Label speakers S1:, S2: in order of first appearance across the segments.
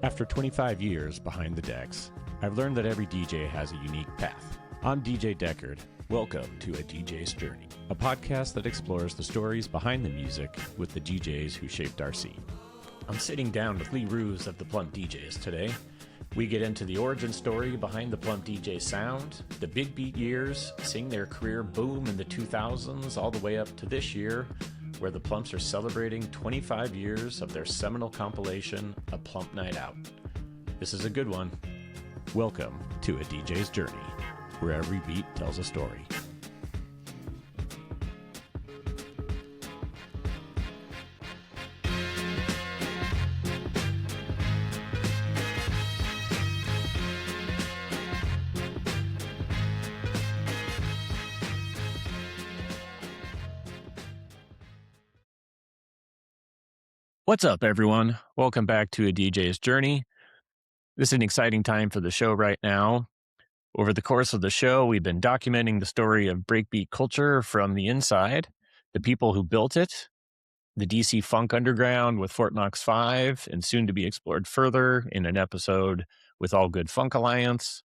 S1: After 25 years behind the decks, I've learned that every DJ has a unique path. I'm DJ Deckard. Welcome to A DJ's Journey, a podcast that explores the stories behind the music with the DJs who shaped our scene. I'm sitting down with Lee Roos of the Plump DJs today. We get into the origin story behind the Plump DJ sound, the big beat years, seeing their career boom in the 2000s all the way up to this year, where the Plumps are celebrating 25 years of their seminal compilation, A Plump Night Out. This is a good one. Welcome to A DJ's Journey, where every beat tells a story. What's up, everyone? Welcome back to A DJ's Journey. This is an exciting time for the show right now. Over the course of the show, we've been documenting the story of breakbeat culture from the inside, the people who built it, the DC Funk Underground with Fort Knox 5, and soon to be explored further in an episode with All Good Funk Alliance,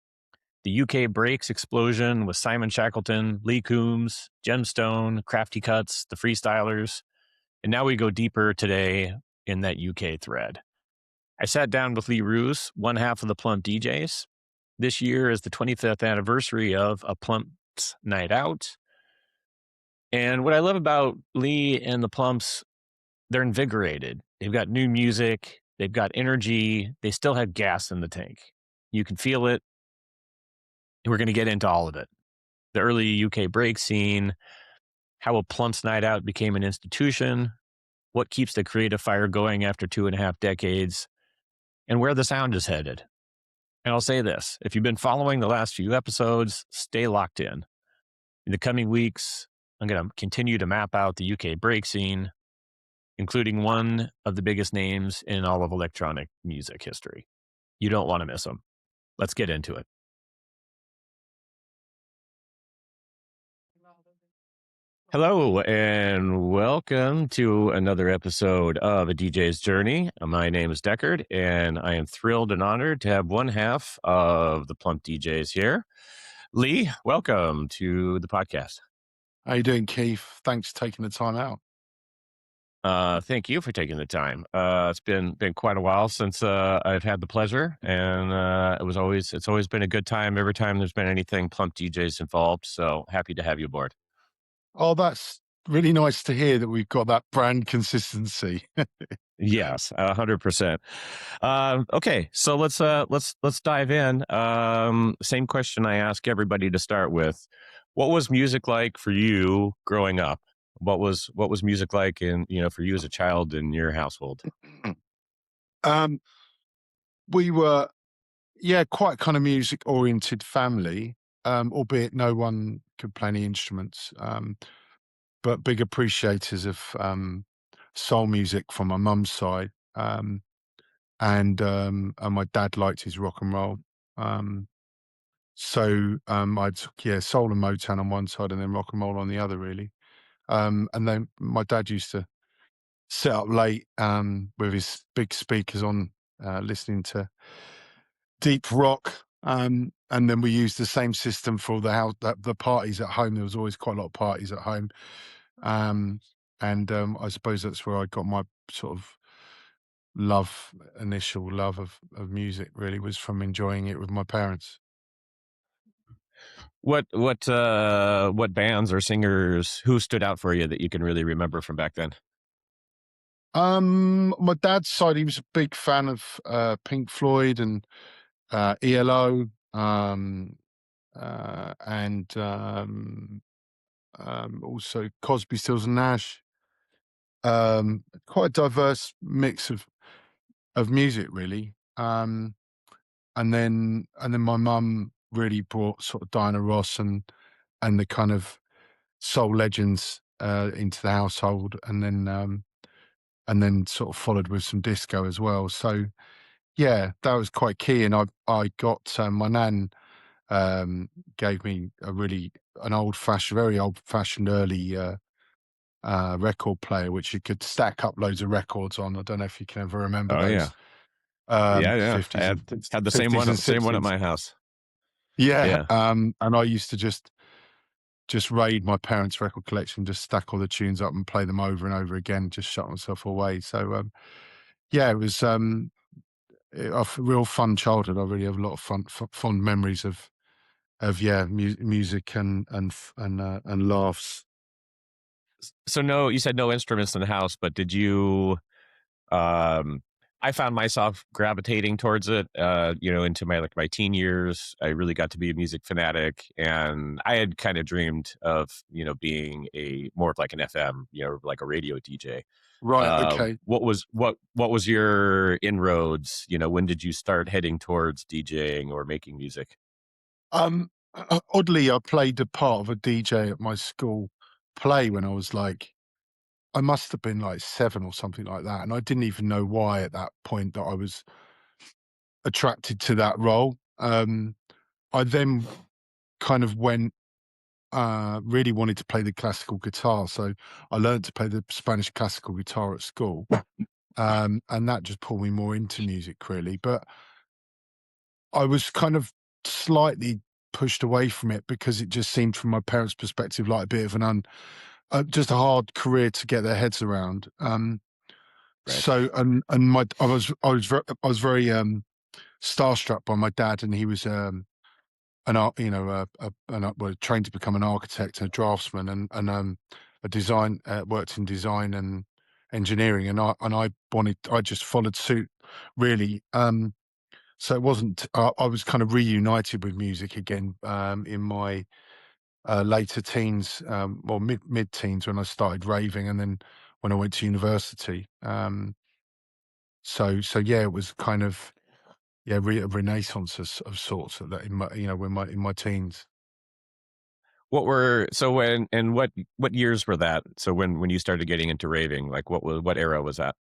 S1: the UK Breaks explosion with Simon Shackleton, Lee Coombs, Gemstone, Crafty Cuts, the Freestylers, and now we go deeper today in that UK thread. I sat down with Lee Roos, one half of the Plump DJs. This year is the 25th anniversary of A Plump's Night Out. And what I love about Lee and the Plumps, they're invigorated. They've got new music. They've got energy. They still have gas in the tank. You can feel it. And we're going to get into all of it. The early UK break scene, how A Plump's Night Out became an institution, what keeps the creative fire going after 2.5 decades, and where the sound is headed. And I'll say this, if you've been following the last few episodes, stay locked in. In the coming weeks, I'm going to continue to map out the UK break scene, including one of the biggest names in all of electronic music history. You don't want to miss them. Let's get into it. Hello, and welcome to another episode of A DJ's Journey. My name is Deckard, and I am thrilled and honored to have one half of the Plump DJs here. Lee, welcome to the podcast.
S2: How you doing, Keith? Thanks for taking the time out.
S1: Thank you for taking the time. It's been quite a while since I've had the pleasure, and it's always been a good time every time there's been anything Plump DJs involved. So happy to have you aboard.
S2: Oh, that's really nice to hear that we've got that brand consistency.
S1: Yes, 100%. Okay, so let's dive in. Same question I ask everybody to start with: what was music like for you growing up? What was music like for you as a child in your household?
S2: We were, quite kind of music oriented family, albeit no one could play any instruments, but big appreciators of soul music from my mum's side, and my dad liked his rock and roll. So I'd soul and Motown on one side and then rock and roll on the other, really. And then my dad used to sit up late with his big speakers on, listening to deep rock. And then we used the same system for the parties at home. There was always quite a lot of parties at home. I suppose that's where I got my sort of initial love of music, really, was from enjoying it with my parents.
S1: What bands or singers who stood out for you that you can really remember from back then?
S2: My dad's side, he was a big fan of Pink Floyd and ELO, and also Cosby, Stills and Nash. Quite a diverse mix of music, really. And then my mum really brought sort of Diana Ross and the kind of soul legends into the household, and then sort of followed with some disco as well. So yeah, that was quite key. And I got my nan gave me very old fashioned early record player, which you could stack up loads of records on. I don't know if you can ever remember those.
S1: Yeah. I
S2: 50s and
S1: had the
S2: 50s and
S1: same one at
S2: 60s.
S1: my house.
S2: Yeah,
S1: Yeah.
S2: and I used to just raid my parents' record collection, just stack all the tunes up and play them over and over again, just shut myself away. So, yeah, it was a real fun childhood. I really have a lot of fond memories of yeah, music and laughs.
S1: So no, you said no instruments in the house, but did you um I found myself gravitating towards it into my teen years. I really got to be a music fanatic, and I had kind of dreamed of being a more of like an FM, like a radio DJ.
S2: Right, okay.
S1: What was your inroads? When did you start heading towards DJing or making music?
S2: Oddly, I played a part of a DJ at my school play when I was like, I must have been like 7 or something like that, and I didn't even know why at that point that I was attracted to that role. I then kind of really wanted to play the classical guitar, so I learned to play the Spanish classical guitar at school, and that just pulled me more into music really. But I was kind of slightly pushed away from it because it just seemed from my parents' perspective like a bit of just a hard career to get their heads around.
S1: Right.
S2: So and my I was very starstruck by my dad, and he was an art, well, trained to become an architect and a draftsman, and a design, worked in design and engineering, and I just followed suit really. So it wasn't. I was kind of reunited with music again in my later teens, well mid teens when I started raving, and then when I went to university. So yeah, it was kind of yeah a renaissance of sorts of that in my in my teens.
S1: What years were that? So when you started getting into raving, like what era was that?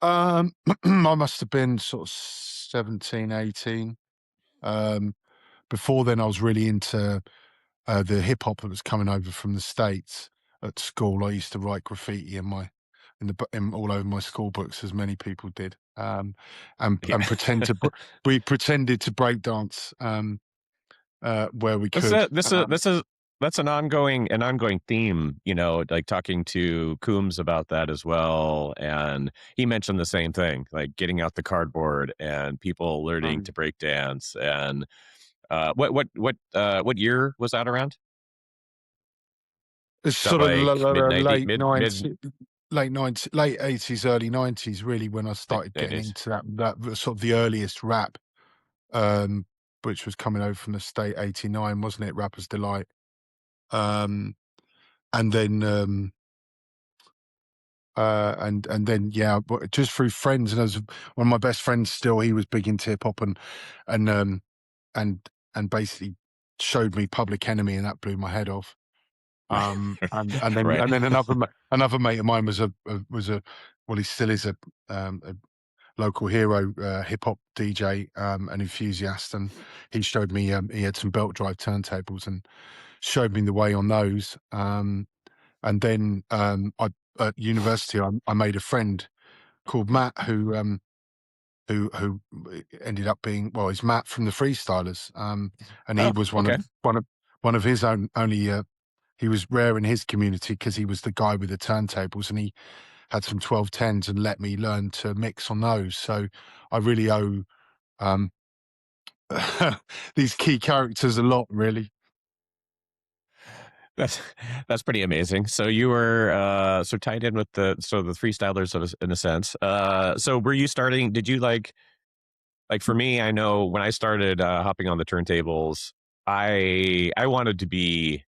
S2: I must have been sort of 17, 18. Um, Before then, I was really into the hip hop that was coming over from the States at school. I used to write graffiti in all over my school books, as many people did,
S1: Yeah.
S2: and we pretended to break dance where we
S1: This
S2: could.
S1: is this is this is that's an ongoing theme, like talking to Coombs about that as well. And he mentioned the same thing, like getting out the cardboard and people learning to break dance. And what year was that around?
S2: It's
S1: Is that
S2: sort of
S1: like mid 90 mid
S2: late 80s, early 90s, really, when I
S1: mid
S2: started getting
S1: 90s?
S2: into that sort of the earliest rap, um, which was coming over from the state. 89, wasn't it? Rapper's Delight. Um, and then yeah, but just through friends, and as one of my best friends still, he was big into hip hop, and and and basically showed me Public Enemy, and that blew my head off.
S1: Right.
S2: And then another mate of mine was a well, he still is a local hero, hip hop DJ, an enthusiast, and he showed me he had some belt drive turntables and showed me the way on those. And then at university, I made a friend called Matt who ended up being, well, he's Matt from the Freestylers, and he
S1: Oh,
S2: was
S1: okay.
S2: one of his only. He was rare in his community because he was the guy with the turntables, and he had some 1210s and let me learn to mix on those. So I really owe um, these key characters a lot, really.
S1: That's that's pretty amazing. So you were so tied in with the freestylers in a sense. So were you starting? Did you like for me? I know when I started hopping on the turntables, I wanted to be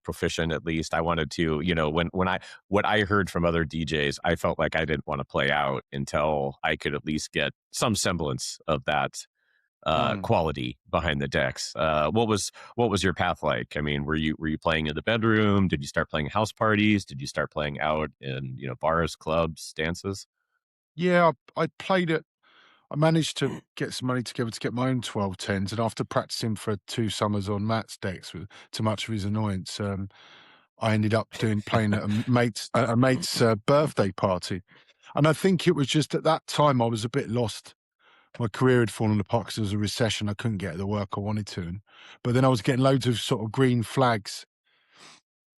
S1: proficient at least. I wanted to when I what I heard from other DJs, I felt like I didn't want to play out until I could at least get some semblance of that
S2: Mm.
S1: quality behind the decks. What was your path like? I mean, were you playing in the bedroom? Did you start playing house parties? Did you start playing out in bars, clubs, dances?
S2: Yeah, I played it. I managed to get some money together to get my own 1210s, and after practicing for 2 summers on Matt's decks, to much of his annoyance, I ended up playing at a mate's birthday party, and I think it was just at that time I was a bit lost my career had fallen apart because there was a recession. I couldn't get the work I wanted to, but then I was getting loads of sort of green flags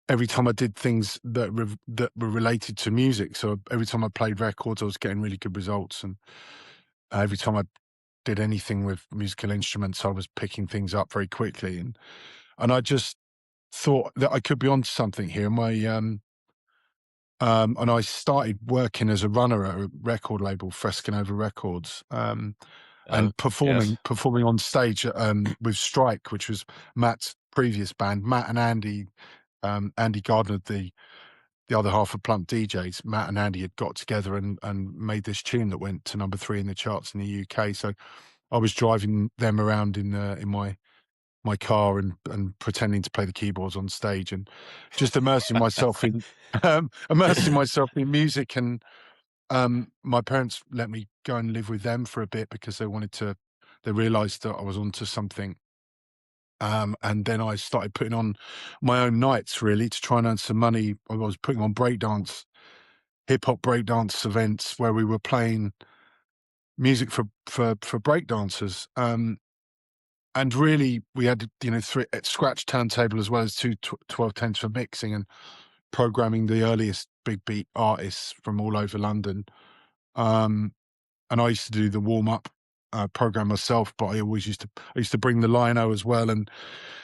S2: every time I did things that were related to music. So every time I played records, I was getting really good results, and every time I did anything with musical instruments, I was picking things up very quickly, and I just thought that I could be onto something here. And I started working as a runner at a record label, Frescanova Records, and
S1: Yes.
S2: performing on stage with Strike, which was Matt's previous band. Matt and Andy, Andy Gardner, the other half of Plump DJs, Matt and Andy had got together and made this tune that went to number 3 in the charts in the UK. So I was driving them around in my car and pretending to play the keyboards on stage and just immersing myself in music. And my parents let me go and live with them for a bit because they realized that I was onto something. And then I started putting on my own nights, really, to try and earn some money. I was putting on hip hop breakdance events where we were playing music for breakdancers. And really, we had, three scratch turntable as well as two 1210s for mixing and programming the earliest big beat artists from all over London. And I used to do the warm up program myself, but I used to bring the lino as well and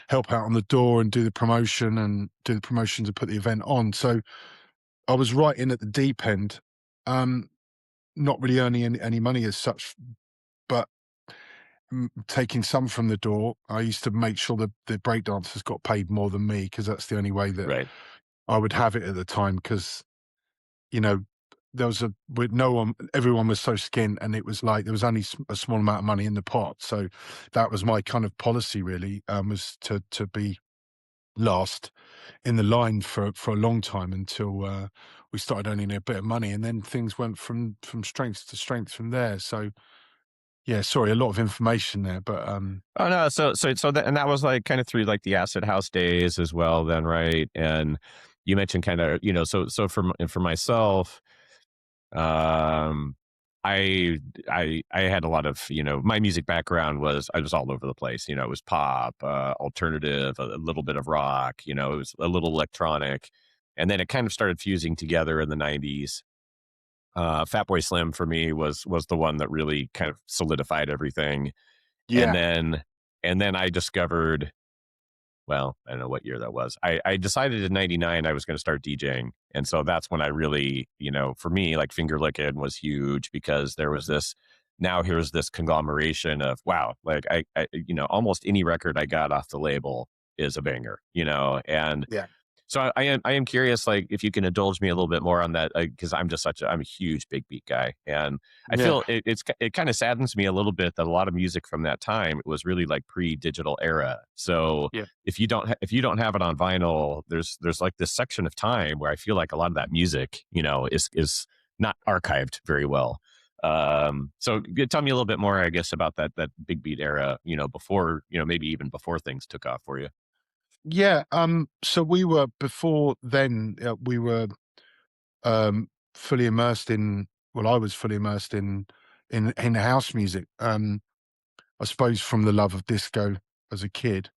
S2: help out on the door and do the promotion to put the event on. So I was right in at the deep end, not really earning any money as such, but taking some from the door. I used to make sure that the breakdancers got paid more than me because that's the only way that
S1: Right.
S2: I would have it at the time. Because you know there was with no one, everyone was so skint, and it was like there was only a small amount of money in the pot. So that was my kind of policy, really, was to be last in the line for a long time until we started earning a bit of money, and then things went from strength to strength from there. So yeah, sorry, a lot of information there, but
S1: Oh no, and that was like kind of through like the acid house days as well, then, right? And you mentioned kind of, so for myself, um, I had a lot of, my music background was, I was all over the place. It was pop, alternative, a little bit of rock. It was a little electronic, and then it kind of started fusing together in the '90s. Fatboy Slim for me was the one that really kind of solidified everything. And
S2: yeah,
S1: then I discovered, well, I don't know what year that was. I decided in '99 I was going to start DJing. And so that's when I really, for me, like Finger Lickin' was huge because there was now here's this conglomeration of, wow, like almost any record I got off the label is a banger, and
S2: yeah,
S1: so I am curious, like, if you can indulge me a little bit more on that, because I'm a huge Big Beat guy, and I
S2: yeah,
S1: feel it kind of saddens me a little bit that a lot of music from that time was really like pre-digital era. So
S2: yeah.
S1: if you don't have it on vinyl, there's like this section of time where I feel like a lot of that music, is not archived very well. So tell me a little bit more, I guess, about that Big Beat era, before, maybe even before things took off for you.
S2: Yeah, so we were before then, we were, fully immersed in well, I was fully immersed in house music, I suppose from the love of disco as a kid,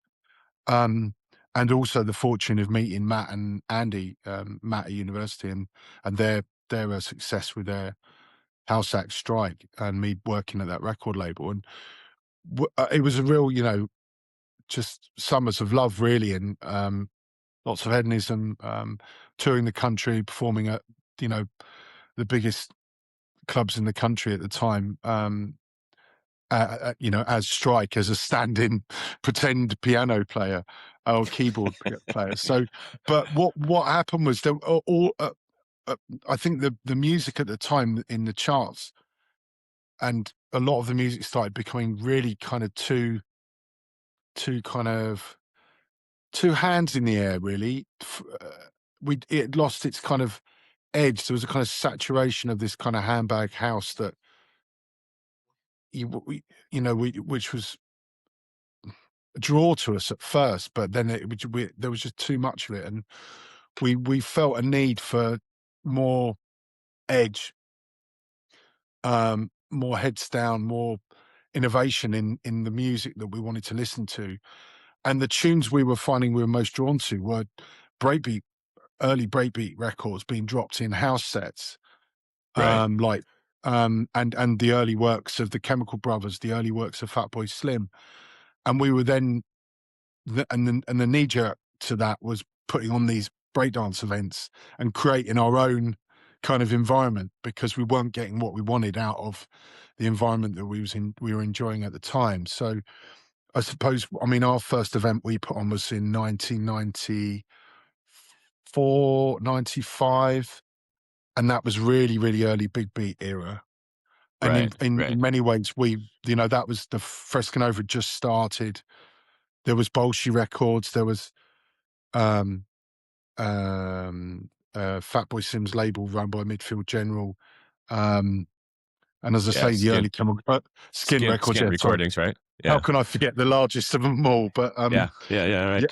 S2: and also the fortune of meeting Matt and Andy, Matt at university and their success with their house act Strike and me working at that record label, and it was a real, just summers of love really, and, lots of hedonism, touring the country, performing at, you know, the biggest clubs in the country at the time, as Strike, as a stand-in pretend piano player or keyboard player. So, but what happened was there were uh, I think the music at the time in the charts and a lot of the music started becoming really kind of too kind of two hands in the air, really. It lost its kind of edge. There was a kind of saturation of this kind of handbag house that which was a draw to us at first, but then there was just too much of it, and we felt a need for more edge, more heads down, more innovation in the music that we wanted to listen to. And the tunes we were finding we were most drawn to were breakbeat, early breakbeat records being dropped in house sets,
S1: Right.
S2: like and the early works of the Chemical Brothers, the early works of Fatboy Slim. And we were then and the knee jerk to that was putting on these breakdance events and creating our own kind of environment, because we weren't getting what we wanted out of the environment that we were enjoying at the time. So I suppose, I mean, our first event we put on was in 1994, 95, and that was really, really early big beat era. And
S1: Right.
S2: in
S1: Right.
S2: many ways, that was the Frescanova had just started. There was Bolshoi Records, there was um, Fatboy Slim's label run by Midfield General. Um, and as I
S1: Yeah.
S2: say, the early Skin Records.
S1: Skin
S2: Yeah, sorry.
S1: recordings. Right.
S2: How
S1: Yeah.
S2: can I forget the largest of them all? But
S1: Yeah. Yeah. Yeah.
S2: yeah,
S1: Right.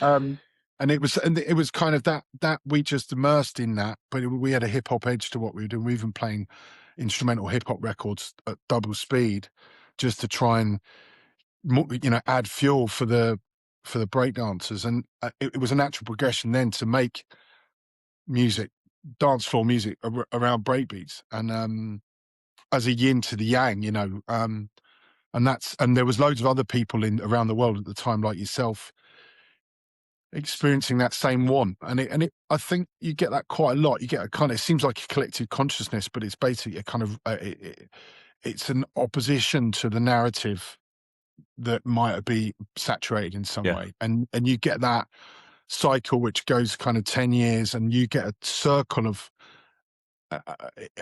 S2: and it was kind of that we just immersed in that, but we had a hip hop edge to what we were doing. We were even playing instrumental hip hop records at double speed, just to try and add fuel for the breakdancers. And it was a natural progression then to make music, dance floor music around breakbeats, and as a yin to the yang, and there was loads of other people in around the world at the time, like yourself, experiencing that same want. And I think you get that quite a lot. You get a kind of, it seems like a collective consciousness, but it's basically a kind of it's an opposition to the narrative that might be saturated in some
S1: Yeah.
S2: way, and you get that cycle which goes kind of 10 years, and you get a circle of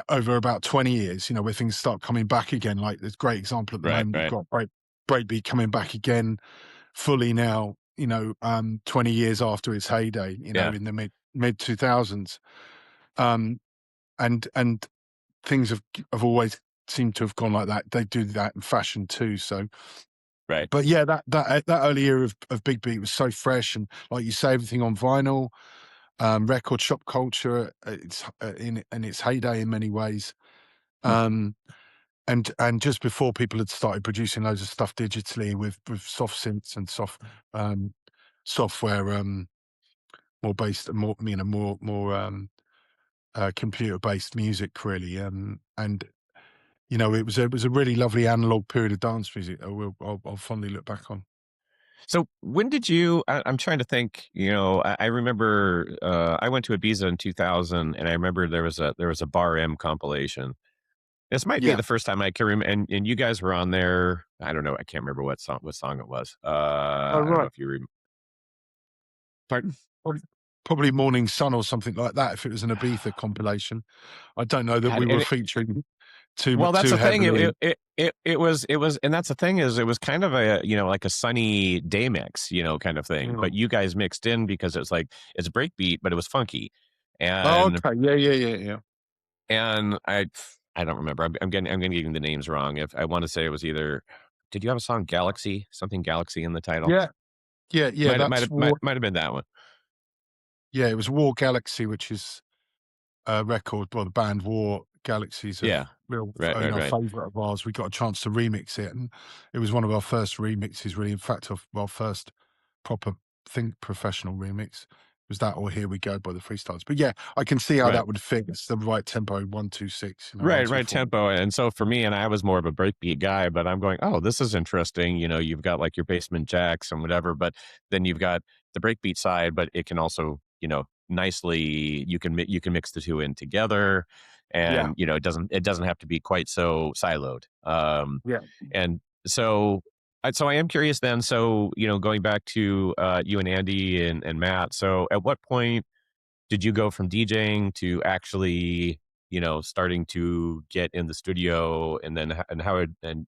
S2: over about 20 years, where things start coming back again. Like, there's a great example at the
S1: Right.
S2: moment. You've
S1: Right.
S2: got breakbeat coming back again fully now, 20 years after its heyday,
S1: Yeah.
S2: in the mid 2000s. Um, and things have always seemed to have gone like that. They do that in fashion too. So,
S1: Right.
S2: but yeah, that early era of big beat was so fresh, and like you say, everything on vinyl, record shop culture, it's in its heyday in many ways.
S1: Hmm.
S2: Um, and just before people had started producing loads of stuff digitally with soft synths and software, more based, more computer based music, really. And it was a really lovely analog period of dance music that I'll fondly look back on.
S1: So when did you? I'm trying to think. I remember I went to Ibiza in 2000, and I remember there was a Bar M compilation. This might be
S2: Yeah.
S1: the first time I can remember, and you guys were on there. I don't know. I can't remember what song it was.
S2: Oh,
S1: I don't know
S2: right.
S1: if you pardon.
S2: Probably Morning Sun or something like that, if it was an Ibiza compilation. I don't know that
S1: God,
S2: we
S1: and
S2: were featuring too
S1: well, that's
S2: too
S1: the thing.
S2: heavily.
S1: It was, and that's the thing is, it was kind of a like a sunny day mix, kind of thing. But
S2: Mm.
S1: you guys mixed in because it's like it's breakbeat, but it was funky,
S2: Oh,
S1: and
S2: okay. Yeah, yeah, yeah, yeah.
S1: I don't remember. I'm getting the names wrong. If I want to say it was either, did you have a song Galaxy, something Galaxy in the title?
S2: Yeah, yeah, yeah,
S1: Might have might
S2: that's
S1: have might,
S2: War.
S1: might have been that one.
S2: Yeah, it was War Galaxy, which is a record by the band War. Galaxy's a
S1: Yeah,
S2: real,
S1: right, right, right.
S2: favorite of ours. We got a chance to remix it, and it was one of our first remixes, really. In fact, of our first proper professional remix was that, or Here We Go by the Freestyles. But yeah, I can see how
S1: Right.
S2: that would fit. It's the right tempo, 1 2 6, one
S1: Right,
S2: two
S1: right
S2: four.
S1: tempo. And so for me, and I was more of a breakbeat guy, but I'm going, oh, this is interesting. You've got like your basement jacks and whatever, but then you've got the breakbeat side, but it can also, nicely you can mix the two in together,
S2: Yeah,
S1: and it doesn't have to be quite so siloed.
S2: yeah.
S1: And so I am curious then. So going back to you and Andy and Matt. So at what point did you go from DJing to actually, starting to get in the studio, and then and how and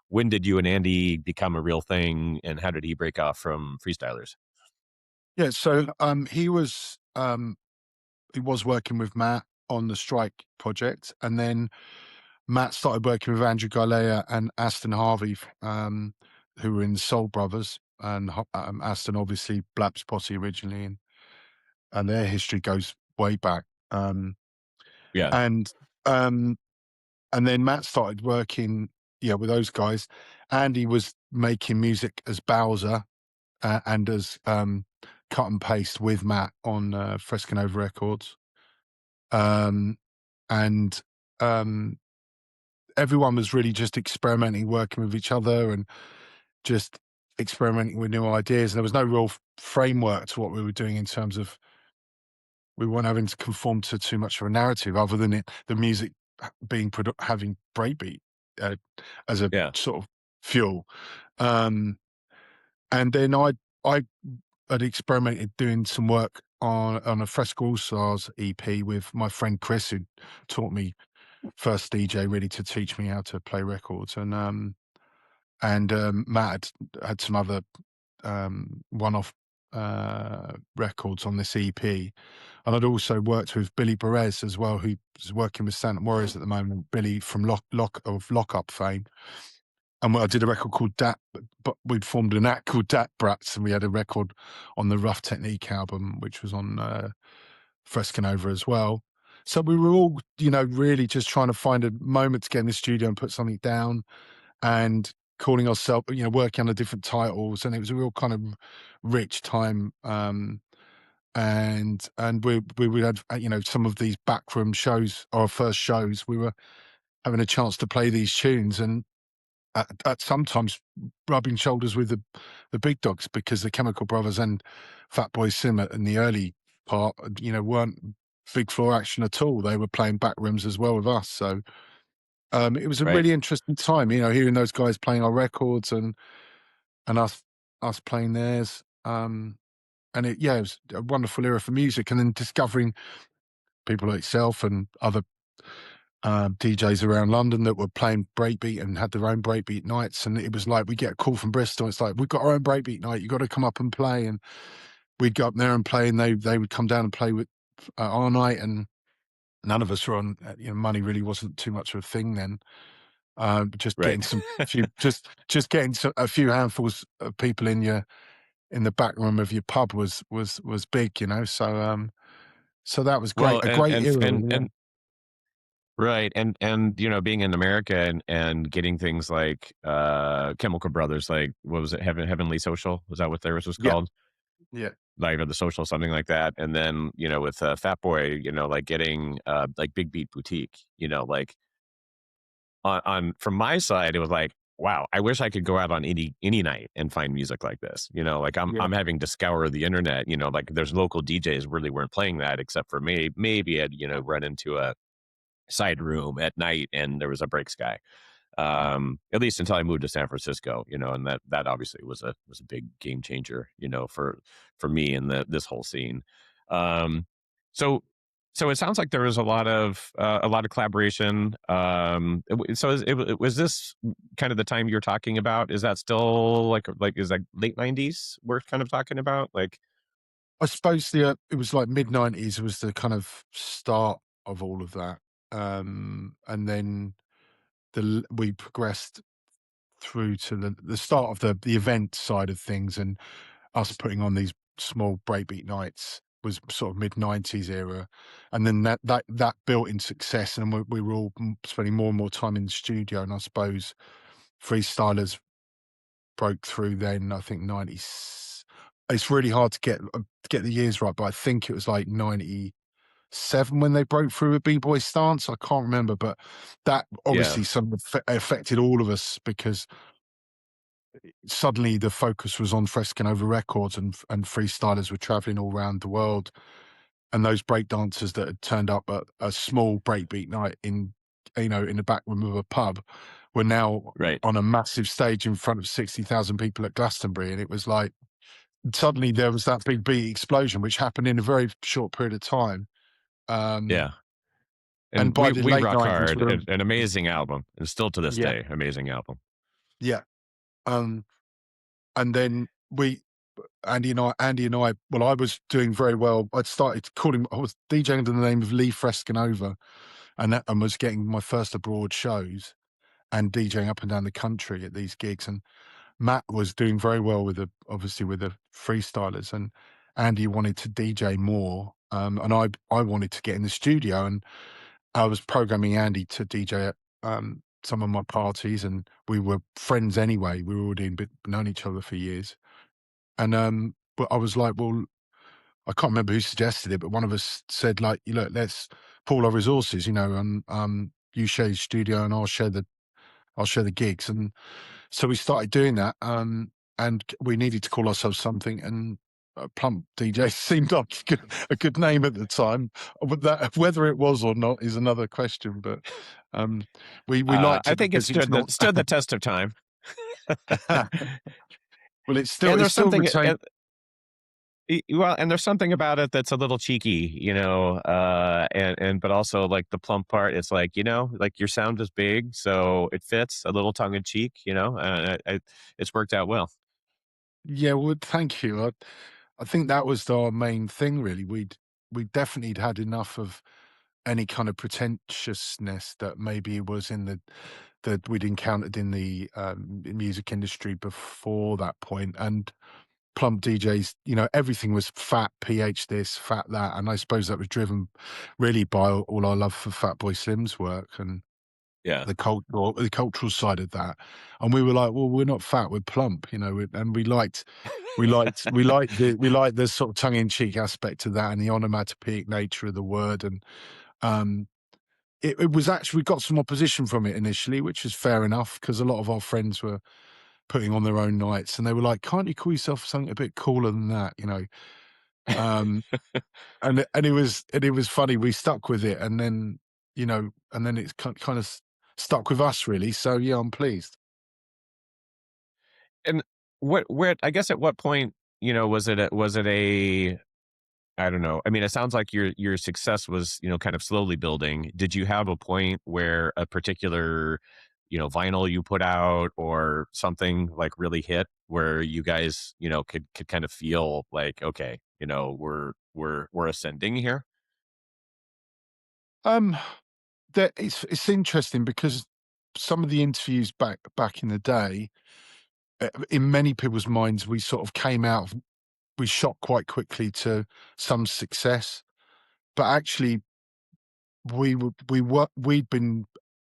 S1: when did you and Andy become a real thing, and how did he break off from Freestylers?
S2: Yeah, so he was working with Matt on the Strike project, and then Matt started working with Andrew Galea and Aston Harvey, who were in the Soul Brothers, and Aston obviously Blap's Posse originally, and their history goes way back. Um,
S1: Yeah.
S2: and um, and then Matt started working with those guys. Andy was making music as Bowser, and as cut and paste with Matt on Frescanova Records. And everyone was really just experimenting, working with each other, and just experimenting with new ideas. And there was no real framework to what we were doing in terms of, we weren't having to conform to too much of a narrative, other than the music being having breakbeat as a
S1: Yeah.
S2: sort of fuel. And then I had experimented doing some work on a Fresco All Stars EP with my friend Chris, who taught me first DJ really to teach me how to play records. And Matt had some other one-off records on this EP. And I'd also worked with Billy Perez as well, who's working with Stanton Warriors at the moment. Billy from Lock Up fame. And I did a record called Dat, but we'd formed an act called Dat Brats, and we had a record on the Rough Technique album, which was on Frescanova as well. So we were all, really just trying to find a moment to get in the studio and put something down, and calling ourselves, working on the different titles. And it was a real kind of rich time. And we would have, some of these backroom shows, our first shows, we were having a chance to play these tunes, and at sometimes rubbing shoulders with the big dogs, because the Chemical Brothers and Fatboy Slim in the early part, weren't big floor action at all. They were playing back rooms as well with us. So it was a
S1: Right.
S2: really interesting time, hearing those guys playing our records and us playing theirs. And it was a wonderful era for music. And then discovering people like yourself and other DJs around London that were playing breakbeat and had their own breakbeat nights. And it was like, we get a call from Bristol. It's like, we've got our own breakbeat night. You got to come up and play. And we'd go up there and play, and they would come down and play with our night. And none of us were on, money really wasn't too much of a thing then. Just
S1: Right.
S2: getting just getting a few handfuls of people in the back room of your pub was big, So so that was great.
S1: Well,
S2: A great era.
S1: and right. And, being in America and getting things like Chemical Brothers, like, what was it? Heavenly Social? Was that what theirs was
S2: Yeah.
S1: called?
S2: Yeah.
S1: Like, or the Social, something like that. And then, with Fat Boy, like getting like Big Beat Boutique, like on from my side, it was like, wow, I wish I could go out on any night and find music like this. Like
S2: Yeah.
S1: I'm having to scour the internet, like there's local DJs really weren't playing that, except for me. Maybe I'd, run into a side room at night and there was a break sky. At least until I moved to San Francisco, and that obviously was a big game changer, for me and this whole scene. Um, so so it sounds like there was a lot of collaboration. So was this kind of the time you're talking about? Is that still like is that late 90s we're kind of talking about? Like,
S2: I suppose it was like mid-90s was the kind of start of all of that. And then we progressed through to the start of the event side of things, and us putting on these small breakbeat nights was sort of mid-90s era. And then that built in success, and we were all spending more and more time in the studio. And I suppose Freestylers broke through then, I think 90. It's really hard to get the years right, but I think it was like 97 when they broke through with B-Boy Stance. I can't remember, but that obviously affected all of us, because suddenly the focus was on Frescanova Records, and Freestylers were traveling all around the world. And those breakdancers that had turned up at a small breakbeat night in the back room of a pub were now
S1: right.
S2: on a massive stage in front of 60,000 people at Glastonbury. And it was like, suddenly there was that big beat explosion, which happened in a very short period of time.
S1: Yeah.
S2: And
S1: And
S2: by the
S1: we
S2: late
S1: rock
S2: 90s,
S1: hard, an amazing album, and still to this
S2: yeah,
S1: day, amazing album.
S2: yeah. And then Andy and I, well, I was doing very well. I was DJing under the name of Lee Frescanova, and was getting my first abroad shows and DJing up and down the country at these gigs. And Matt was doing very well obviously with the Freestylers, and Andy wanted to DJ more. And I wanted to get in the studio, and I was programming Andy to DJ at some of my parties, and we were friends anyway. We were already known each other for years. And but I was like, well, I can't remember who suggested it, but one of us said, like, look, let's pool our resources, and you share your studio and I'll share the gigs. And so we started doing that. And we needed to call ourselves something, and Plump DJ seemed like a good name at the time. Whether it was or not is another question, but we liked
S1: I
S2: it
S1: think it
S2: because it's not.
S1: stood the test of time.
S2: Well, it's
S1: And
S2: it
S1: there's
S2: still
S1: something,
S2: retains.
S1: well, and there's something about it that's a little cheeky, and but also like the plump part. It's like, like your sound is big, so it fits a little tongue in cheek, it's worked out well.
S2: Yeah, well, thank you. I think that was our main thing, really. We definitely had enough of any kind of pretentiousness that maybe was in the that we'd encountered in the music industry before that point. And Plump DJs, everything was fat, PH this, fat that, and I suppose that was driven really by all our love for Fatboy Slim's work and
S1: Yeah.
S2: the cultural side of that. And we were like, well, we're not fat, we're plump, and we liked the sort of tongue in cheek aspect of that and the onomatopoeic nature of the word. And um, it was actually, we got some opposition from it initially, which is fair enough because a lot of our friends were putting on their own nights, and they were like, "Can't you call yourself something a bit cooler than that?" Um, and it was funny. We stuck with it, and then it's kind of stuck with us really. So yeah, I'm pleased.
S1: And where I guess at what point, was it a I don't know. I mean, it sounds like your success was, kind of slowly building. Did you have a point where a particular, vinyl you put out or something like really hit where you guys, could kind of feel like, okay, we're ascending here?
S2: Um, that it's interesting because some of the interviews back in the day, in many people's minds, we sort of came out. We shot quite quickly to some success, but actually we'd been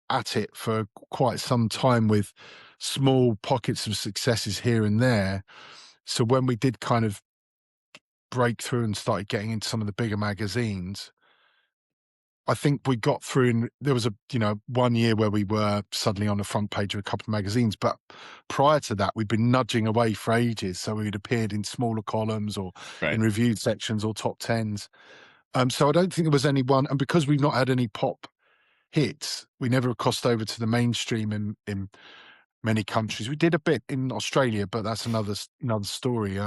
S2: at it for quite some time with small pockets of successes here and there. So when we did kind of break through and started getting into some of the bigger magazines, I think we got through, and there was 1 year where we were suddenly on the front page of a couple of magazines. But prior to that, we'd been nudging away for ages. So we'd appeared in smaller columns or
S1: Right.
S2: in reviewed sections or top tens. So I don't think there was any one, and because we've not had any pop hits, we never crossed over to the mainstream in many countries. We did a bit in Australia, but that's another story.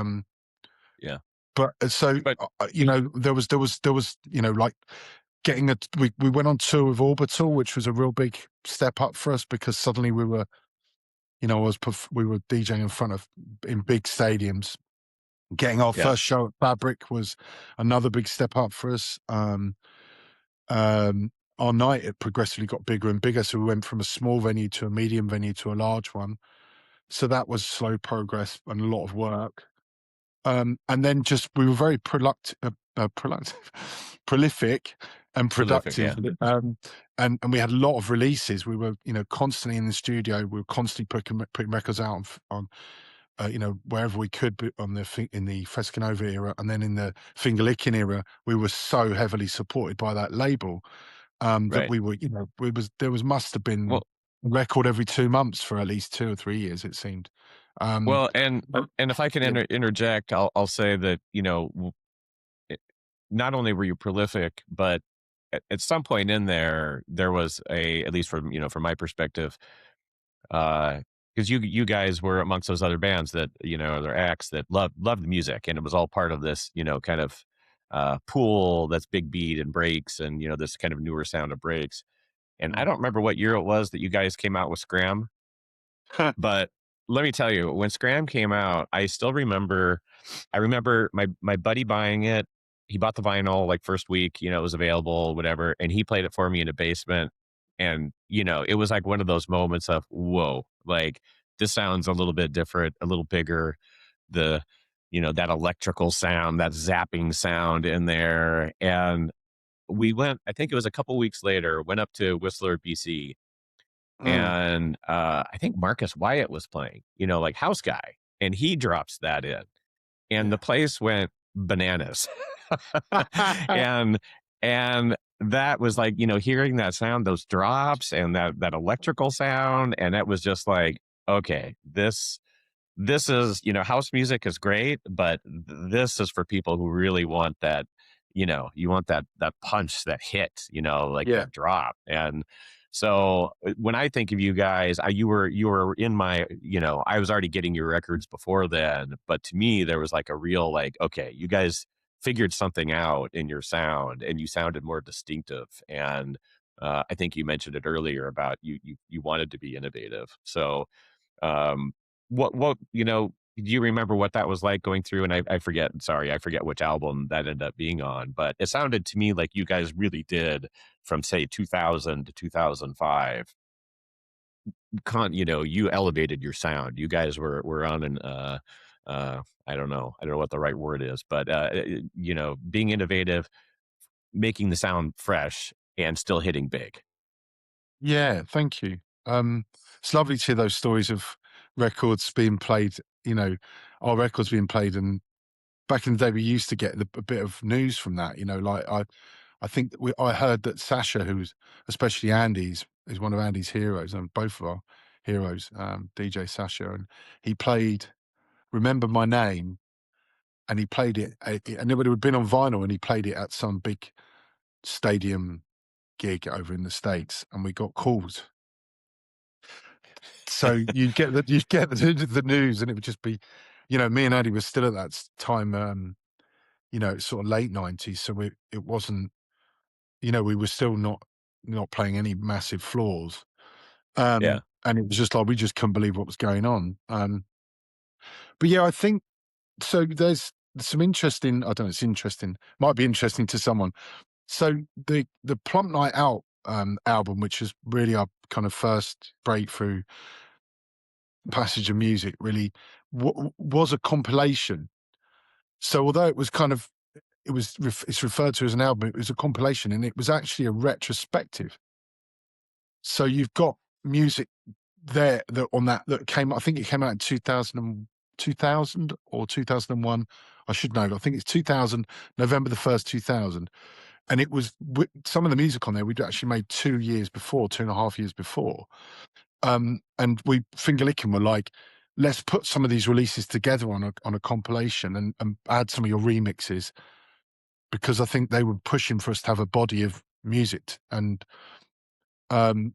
S1: Yeah.
S2: But so
S1: But
S2: there was like getting we went on tour with Orbital, which was a real big step up for us because suddenly we were DJing in big stadiums. Getting our
S1: yeah,
S2: first show at Fabric was another big step up for us. Um, our night it progressively got bigger and bigger, so we went from a small venue to a medium venue to a large one. So that was slow progress and a lot of work. And then just we were very prolific and
S1: prolific.
S2: productive.
S1: Yeah.
S2: And we had a lot of releases. We were, constantly in the studio. We were constantly putting records out on wherever we could on in the Frescanova era, and then in the Finger Licking era, we were so heavily supported by that label that
S1: Right.
S2: we were, must have been
S1: Well,
S2: a record every 2 months for at least 2 or 3 years, it seemed. Um,
S1: well, and if I can
S2: yeah.
S1: interject, I'll say that it- not only were you prolific, but at some point in there was at least from my perspective, because you guys were amongst those other bands that other acts that loved the music, and it was all part of this kind of pool that's big beat and breaks, and this kind of newer sound of breaks. And I
S2: Mm.
S1: don't remember what year it was that you guys came out with Scram, but let me tell you, when Scram came out, I still remember. I remember my buddy buying it. He bought the vinyl like first week, it was available, whatever, and he played it for me in a basement. And it was like one of those moments of whoa, like this sounds a little bit different, a little bigger. The that electrical sound, that zapping sound in there, and we went. I think it was a couple weeks later. Went up to Whistler, BC,
S2: Mm.
S1: and I think Marcus Wyatt was playing, like House Guy, and he drops that in, and the
S2: Yeah.
S1: place went bananas. and and that was like, hearing that sound, those drops, and that electrical sound, and it was just like, okay, this is, house music is great, but this is for people who really want that, you want that punch, that hit, like
S2: Yeah.
S1: that drop. And so when I think of you guys, you were in my, I was already getting your records before then, but to me there was like a real, like, okay, you guys figured something out in your sound, and you sounded more distinctive. And I think you mentioned it earlier about you wanted to be innovative. So um, what do you remember what that was like going through? And I forget. Sorry, I forget which album that ended up being on. But it sounded to me like you guys really did, from say 2000 to 2005. You elevated your sound. You guys were on an I don't know what the right word is, but being innovative, making the sound fresh, and still hitting big.
S2: Yeah, thank you. It's lovely to hear those stories of records being played, you know, our records being played. And back in the day, we used to get a bit of news from that, like I think that I heard that Sasha, who's especially Andy's, is one of Andy's heroes, and both of our heroes, DJ Sasha, and he played Remember My Name, and he played it, and it would have been on vinyl, and he played it at some big stadium gig over in the States, and we got calls. So you'd get the news, and it would just be, me and Andy were still at that time, sort of late 90s. So it wasn't, we were still not playing any massive floors.
S1: Yeah,
S2: And it was just like we just couldn't believe what was going on. But yeah, I think so. There's some interesting. I don't know. It's interesting. Might be interesting to someone. So the Plump Night Out album, which is really our kind of first breakthrough passage of music, really was a compilation. So although it was kind of it's referred to as an album, it was a compilation, and it was actually a retrospective. So you've got music there that on that came. I think it came out in 2000 or 2001. I should know. I think it's 2000, November the 1st, 2000. And it was some of the music on there we'd actually made 2 years before, 2.5 years before. And we Finger Licking were like, let's put some of these releases together on a compilation, and add some of your remixes, because I think they were pushing for us to have a body of music. And um,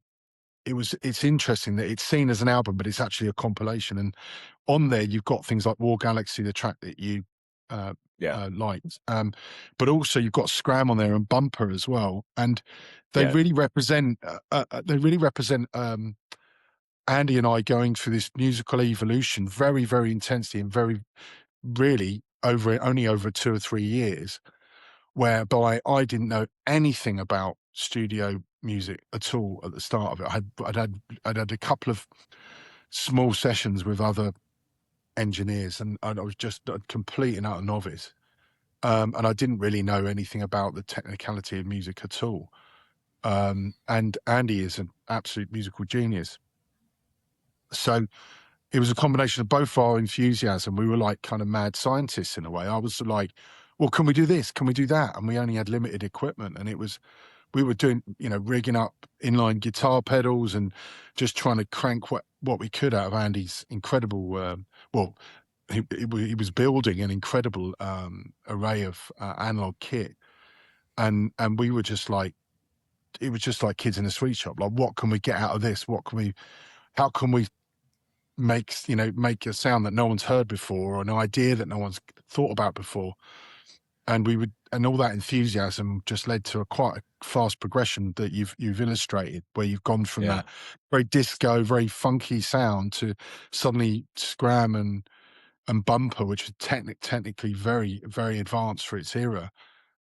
S2: it's interesting that it's seen as an album, but it's actually a compilation. And on there, you've got things like War Galaxy, the track that you uh,
S1: yeah,
S2: liked, but also you've got Scram on there and Bumper as well. And they
S1: yeah,
S2: really represent. They really represent. Andy and I going through this musical evolution very, very intensely, and very really only over 2 or 3 years, whereby I didn't know anything about studio music at all at the start of it. I'd had a couple of small sessions with other engineers, and I was just a complete and utter novice. And I didn't really know anything about the technicality of music at all. And Andy is an absolute musical genius. So it was a combination of both our enthusiasm. We were like kind of mad scientists in a way. I was like, well, can we do this? Can we do that? And we only had limited equipment. And we were doing, rigging up inline guitar pedals and just trying to crank what we could out of Andy's incredible, well, he was building an incredible array of analog kit. And we were just like, it was just like kids in a sweet shop. Like, what can we get out of this? How can we make a sound that no one's heard before, or an idea that no one's thought about before? And all that enthusiasm just led to quite a fast progression that you've illustrated, where you've gone from
S1: yeah,
S2: that very disco, very funky sound to suddenly Scram and Bumper, which was technically very, very advanced for its era.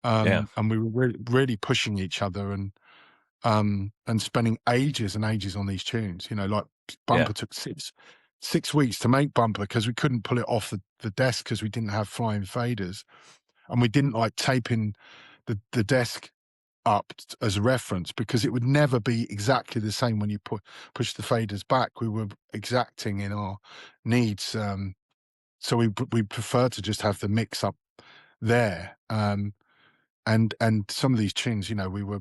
S1: yeah,
S2: And we were really, really pushing each other, and spending ages and ages on these tunes. Like
S1: yeah,
S2: Bumper took six weeks to make Bumper, because we couldn't pull it off the desk because we didn't have flying faders, and we didn't like taping the desk up as a reference, because it would never be exactly the same when you push the faders back. We were exacting in our needs, so we prefer to just have the mix up there. And some of these tunes, we were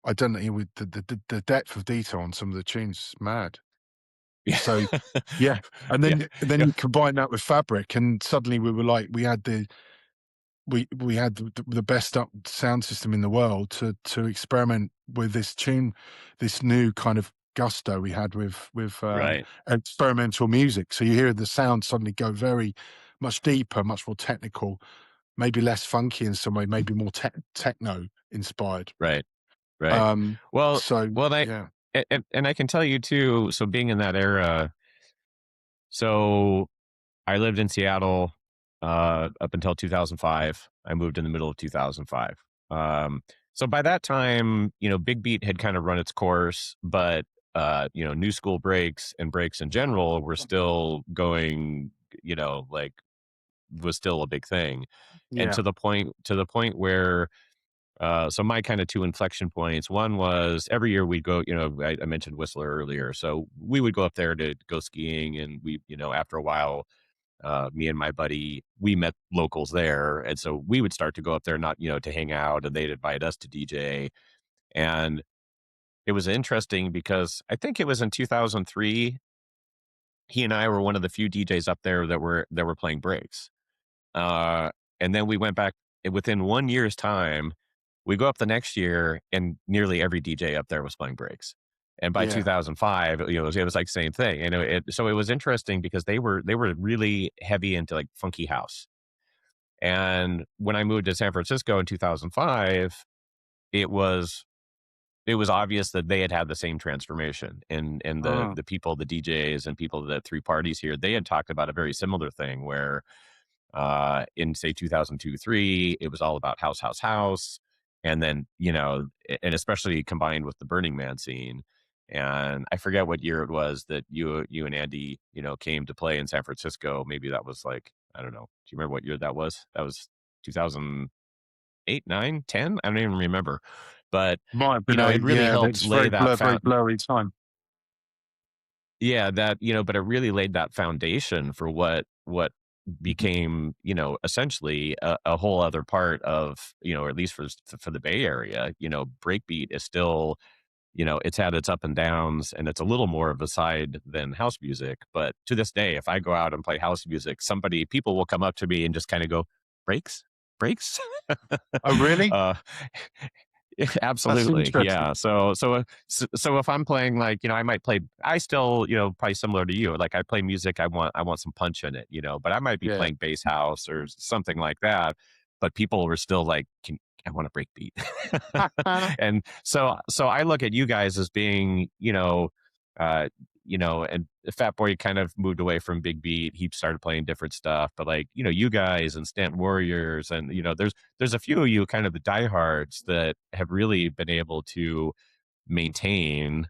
S2: I don't know, with the depth of detail on some of the tunes is mad.
S1: Yeah.
S2: So yeah, and
S1: Yeah.
S2: then
S1: Yeah.
S2: you combine that with Fabric, and suddenly we were like, we had the best up sound system in the world to experiment with this tune, this new kind of gusto we had with
S1: Right.
S2: experimental music. So you hear the sound suddenly go very much deeper, much more technical, maybe less funky in some way, maybe more techno inspired.
S1: Right. Right.
S2: Um,
S1: Well,
S2: so
S1: well,
S2: yeah,
S1: and I can tell you too. So being in that era, so I lived in Seattle up until 2005. I moved in the middle of 2005. So by that time, Big Beat had kind of run its course, but new school breaks and breaks in general were still going. Like was still a big thing, and
S2: yeah,
S1: to the point where so my kind of two inflection points. One was every year we'd go. I mentioned Whistler earlier, so we would go up there to go skiing, and we, after a while, me and my buddy, we met locals there, and so we would start to go up there, not to hang out, and they'd invite us to DJ, and it was interesting because I think it was in 2003. He and I were one of the few DJs up there that were playing breaks. Uh, and then we went back within 1 year's time. We go up the next year, and nearly every DJ up there was playing breaks. And by
S2: yeah.
S1: 2005, it was like same thing. So it was interesting because they were really heavy into like funky house. And when I moved to San Francisco in 2005, it was it was obvious that they had had the same transformation, and the
S2: Oh,
S1: the people, the DJs and people that threw parties here, they had talked about a very similar thing where in say 2002 3 it was all about house, and then and especially combined with the Burning Man scene. And I forget what year it was that you and Andy came to play in San Francisco. Maybe that was like, I don't know, do you remember what year that was 2008, 9, 10? I don't even remember, but
S2: might have been
S1: it
S2: eight.
S1: really
S2: Yeah,
S1: helped
S2: it's
S1: lay that
S2: very blurry time.
S1: yeah, that, but it really laid that foundation for what
S2: Mhm.
S1: became, essentially a whole other part of, or at least for the Bay Area. Breakbeat is still, it's had its up and downs, and it's a little more of a side than house music. But to this day, if I go out and play house music, people will come up to me and just kind of go, breaks, breaks.
S2: Oh, really?
S1: uh,
S2: That's
S1: Absolutely.
S2: interesting.
S1: Yeah. So if I'm playing, like, I might play, I still, probably similar to you. Like, I play music, I want some punch in it, but I might be
S2: Yeah.
S1: playing bass house or something like that. But people were still like, I want a break beat. And so I look at you guys as being, uh, and Fat Boy kind of moved away from Big Beat. He started playing different stuff, but like, you guys and Stanton Warriors, and there's a few of you kind of the diehards that have really been able to maintain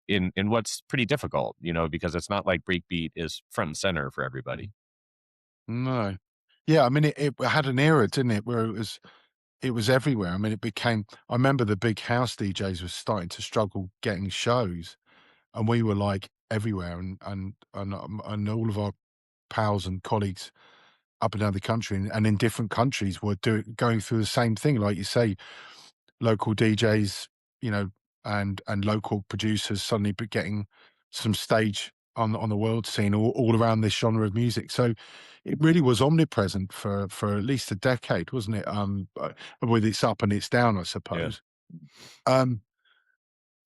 S1: in what's pretty difficult, because it's not like breakbeat is front and center for everybody.
S2: No. Yeah, I mean, it had an era, didn't it, where it was everywhere. I mean, it became I remember the big house DJs were starting to struggle getting shows, and we were, like, everywhere, and all of our pals and colleagues up and down the country and in different countries were going through the same thing, like you say, local DJs, you know, and local producers suddenly getting some stage on the world scene all around this genre of music. So it really was omnipresent for at least a decade, wasn't it? With its up and its down, I
S1: Yeah.
S2: suppose. Um,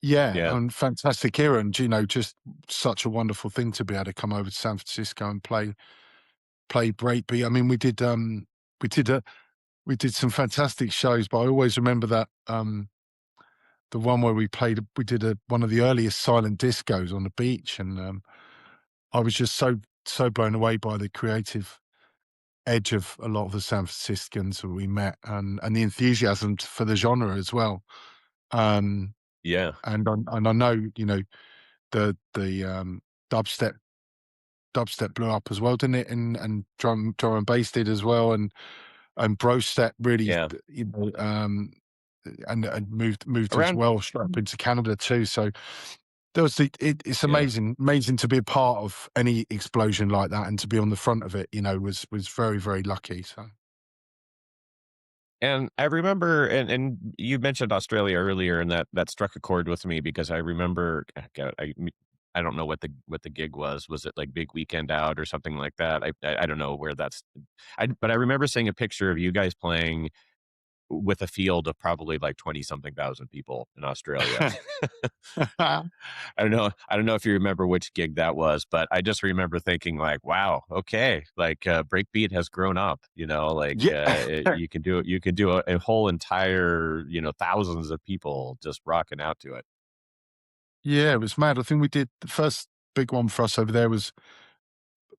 S2: yeah,
S1: Yeah.
S2: and fantastic era, and just such a wonderful thing to be able to come over to San Francisco and play breakbeat. I mean, we did a we did some fantastic shows, but I always remember that the one where we did one of the earliest silent discos on the beach, and I was just so blown away by the creative edge of a lot of the San Franciscans that we met, and the enthusiasm for the genre as well. Um,
S1: Yeah.
S2: and I know the dubstep blew up as well, didn't it? And drum and bass did as well, and bro step really,
S1: Yeah.
S2: and moved as
S1: Around
S2: well straight up into Canada too. So there was it's
S1: yeah.
S2: amazing to be a part of any explosion like that and to be on the front of it. You know, was very very lucky. So
S1: And I remember, and you mentioned Australia earlier, and that struck a chord with me because I remember, God, I don't know what the gig was. Was it like Big Weekend Out or something like that? I don't know where that's. But I remember seeing a picture of you guys playing with a field of probably like 20 something thousand people in Australia. I don't know if you remember which gig that was, but I just remember thinking like, wow, okay, like breakbeat has grown up, you know, like
S2: yeah.
S1: you can do it. You can do a whole entire, you know, thousands of people just rocking out to it.
S2: Yeah, it was mad. I think we did the first big one for us over there was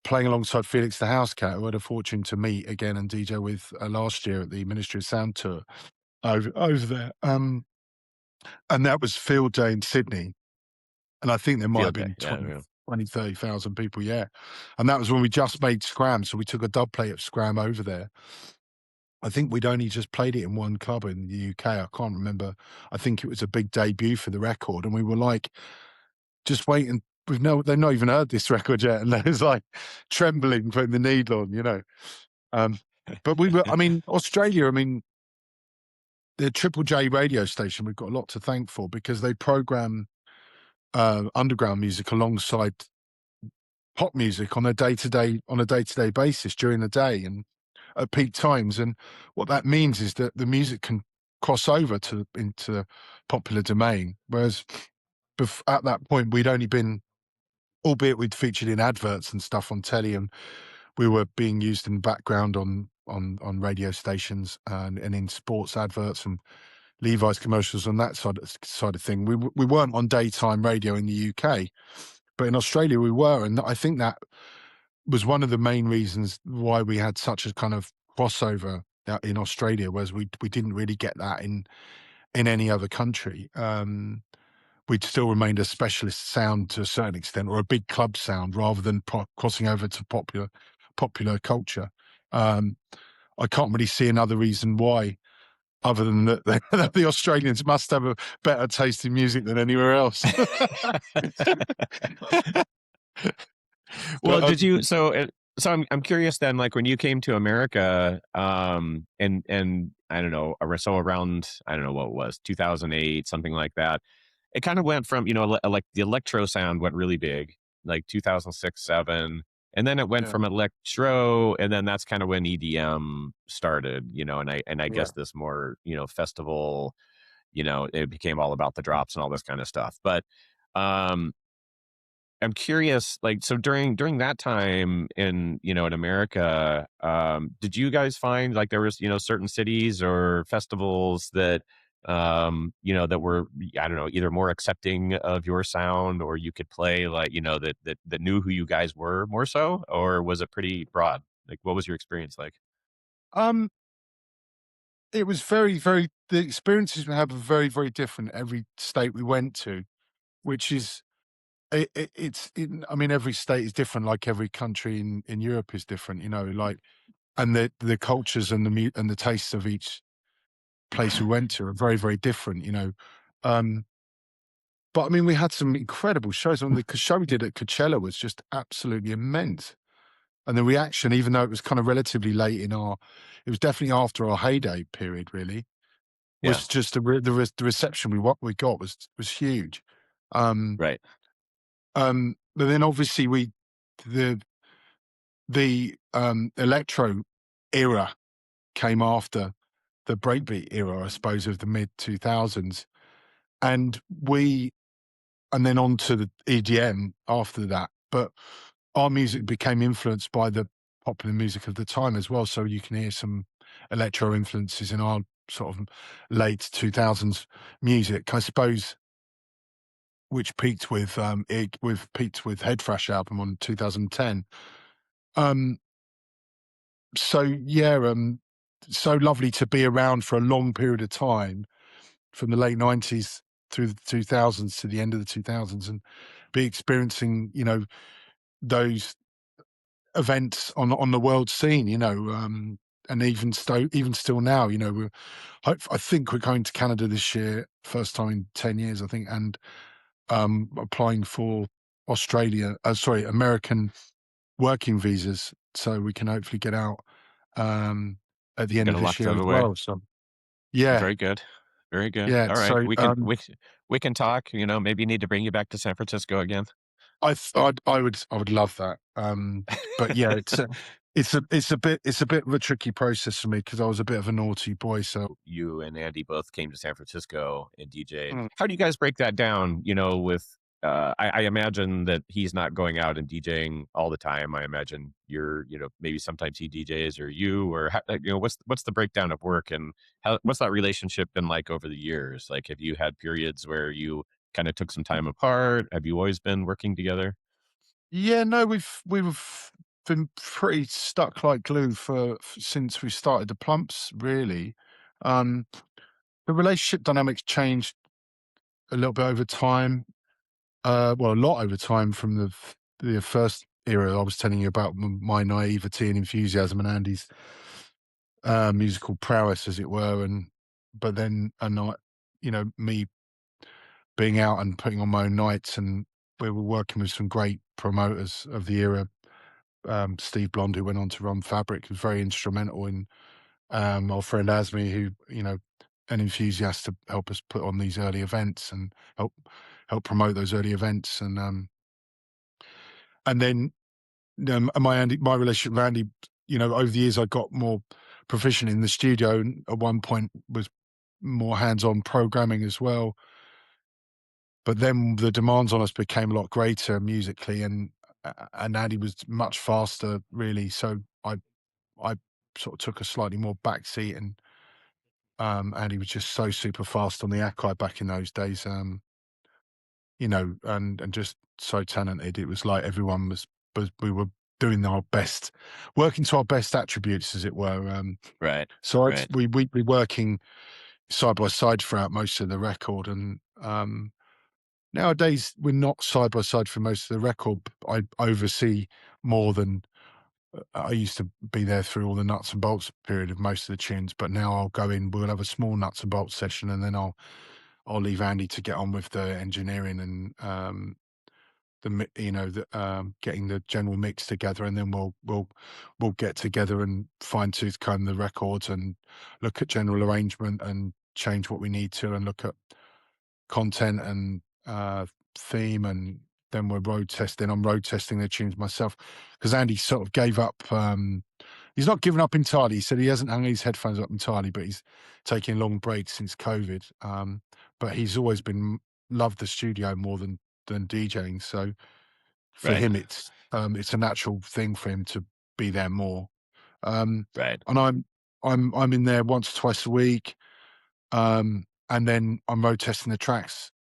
S2: playing alongside Felix the Housecat, who I had a fortune to meet again and DJ with last year at the Ministry of Sound tour over there. And that was Field Day in Sydney, and I think there might have
S1: Field day.
S2: been
S1: Yeah.
S2: 20,
S1: Yeah.
S2: 30,000 people. Yeah, and that was when we just made Scram, so we took a dub plate of Scram over there. I think we'd only just played it in one club in the UK. I can't remember. I think it was a big debut for the record, and we were like, just waiting. They've not even heard this record yet, and they was like trembling, putting the needle on, you know. Um, but we were, I mean, Australia, I mean, the Triple J radio station, we've got a lot to thank for because they program underground music alongside pop music on a day-to-day basis during the day and at peak times. And what that means is that the music can cross over to into popular domain. Whereas at that point, we'd only been, albeit we'd featured in adverts and stuff on telly, and we were being used in the background on radio stations and in sports adverts and Levi's commercials on that side of thing. We weren't on daytime radio in the UK, but in Australia we were, and I think that was one of the main reasons why we had such a kind of crossover in Australia, whereas we didn't really get that in any other country. We'd still remained a specialist sound to a certain extent, or a big club sound, rather than crossing over to popular culture. Um, I can't really see another reason why, other than that the Australians must have a better taste in music than anywhere else.
S1: Well,
S2: But
S1: did you? So I'm curious then. Like when you came to America, and I don't know, so around I don't know what it was, 2008, something like that. It kind of went from, you know, like the electro sound went really big, like 2006, seven, and then it went
S2: yeah,
S1: from electro, and then that's kind of when EDM started, you know, and I
S2: yeah.
S1: guess this more, you know, festival, you know, it became all about the drops and all this kind of stuff, but. Um, I'm curious, like, so during that time in, you know, in America, did you guys find like there was, you know, certain cities or festivals that, you know, that were, I don't know, either more accepting of your sound or you could play like, you know, that knew who you guys were more so, or was it pretty broad? Like, what was your experience like?
S2: Um, it was very, very. The experiences we had were very, very different every state we went to, which is I mean, every state is different, like every country in Europe is different, you know, like, and the cultures and and the tastes of each place we went to are very, very different, you know. Um, but I mean, we had some incredible shows. I mean, the show we did at Coachella was just absolutely immense. And the reaction, even though it was kind of relatively late it was definitely after our heyday period, really,
S1: Yeah,
S2: was just the reception we got was huge. Um,
S1: right.
S2: but then obviously the the electro era came after the breakbeat era, I suppose, of the mid 2000s, and and then on to the EDM after that. But our music became influenced by the popular music of the time as well. So you can hear some electro influences in our sort of late 2000s music, I suppose, which peaked with Head Thrash album on 2010. Um, so yeah, so lovely to be around for a long period of time from the late 90s through the 2000s to the end of the 2000s and be experiencing, you know, those events on the world scene, you know. even still now, you know, I think we're going to Canada this year, first time in 10 years, I think, and applying for American working visas, so we can hopefully get out at the end
S1: Gonna
S2: of
S1: lock
S2: this
S1: that
S2: year as
S1: away.
S2: well. So yeah,
S1: Very good. Very good.
S2: yeah.
S1: All right.
S2: So
S1: We can talk, you know, maybe need to bring you back to San Francisco again.
S2: I would love that. But yeah, it's a bit of a tricky process for me because I was a bit of a naughty boy. So
S1: You and Andy both came to San Francisco and DJ'd.
S2: mm.
S1: How do you guys break that down? You know, with I imagine that he's not going out and DJing all the time. I imagine you're, you know, maybe sometimes he DJs or you, or you know, what's the breakdown of work, and what's that relationship been like over the years? Like, have you had periods where you kind of took some time apart? Have you always been working together?
S2: Yeah, no, we've been pretty stuck like glue since we started the Plumps. Really, um, the relationship dynamics changed a little bit over time. Well, a lot over time from the first era I was telling you about, my naivety and enthusiasm and Andy's musical prowess, as it were, and but then and I, you know, me being out and putting on my own nights, and we were working with some great promoters of the era. Steve Blond, who went on to run Fabric, was very instrumental in our friend Asmi, who, you know, an enthusiast to help us put on these early events and help promote those early events, and then my relationship with Andy, you know, over the years I got more proficient in the studio, and at one point was more hands-on programming as well. But then the demands on us became a lot greater musically, and Andy was much faster, really. So I sort of took a slightly more backseat, and Andy was just so super fast on the Akai back in those days. You know, and just so talented. It was like everyone was we were doing our best, working to our best attributes, as it were.
S1: Right.
S2: So
S1: Right.
S2: we'd be working side by side throughout most of the record, and nowadays we're not side by side for most of the record. I oversee more than I used to be there through all the nuts and bolts period of most of the tunes, but now I'll go in. We'll have a small nuts and bolts session, and then I'll leave Andy to get on with the engineering and you know, getting the general mix together, and then we'll get together and fine tooth comb the records and look at general arrangement and change what we need to, and look at content and theme, and then we're road testing. I'm road testing the tunes myself because Andy sort of gave up. He's not given up entirely. He said he hasn't hung his headphones up entirely, but he's taking long breaks since COVID. But he's always been loved the studio more than DJing. So for
S1: Right.
S2: him, it's a natural thing for him to be there more.
S1: Right.
S2: And I'm in there once or twice a week, and then I'm road testing the tracks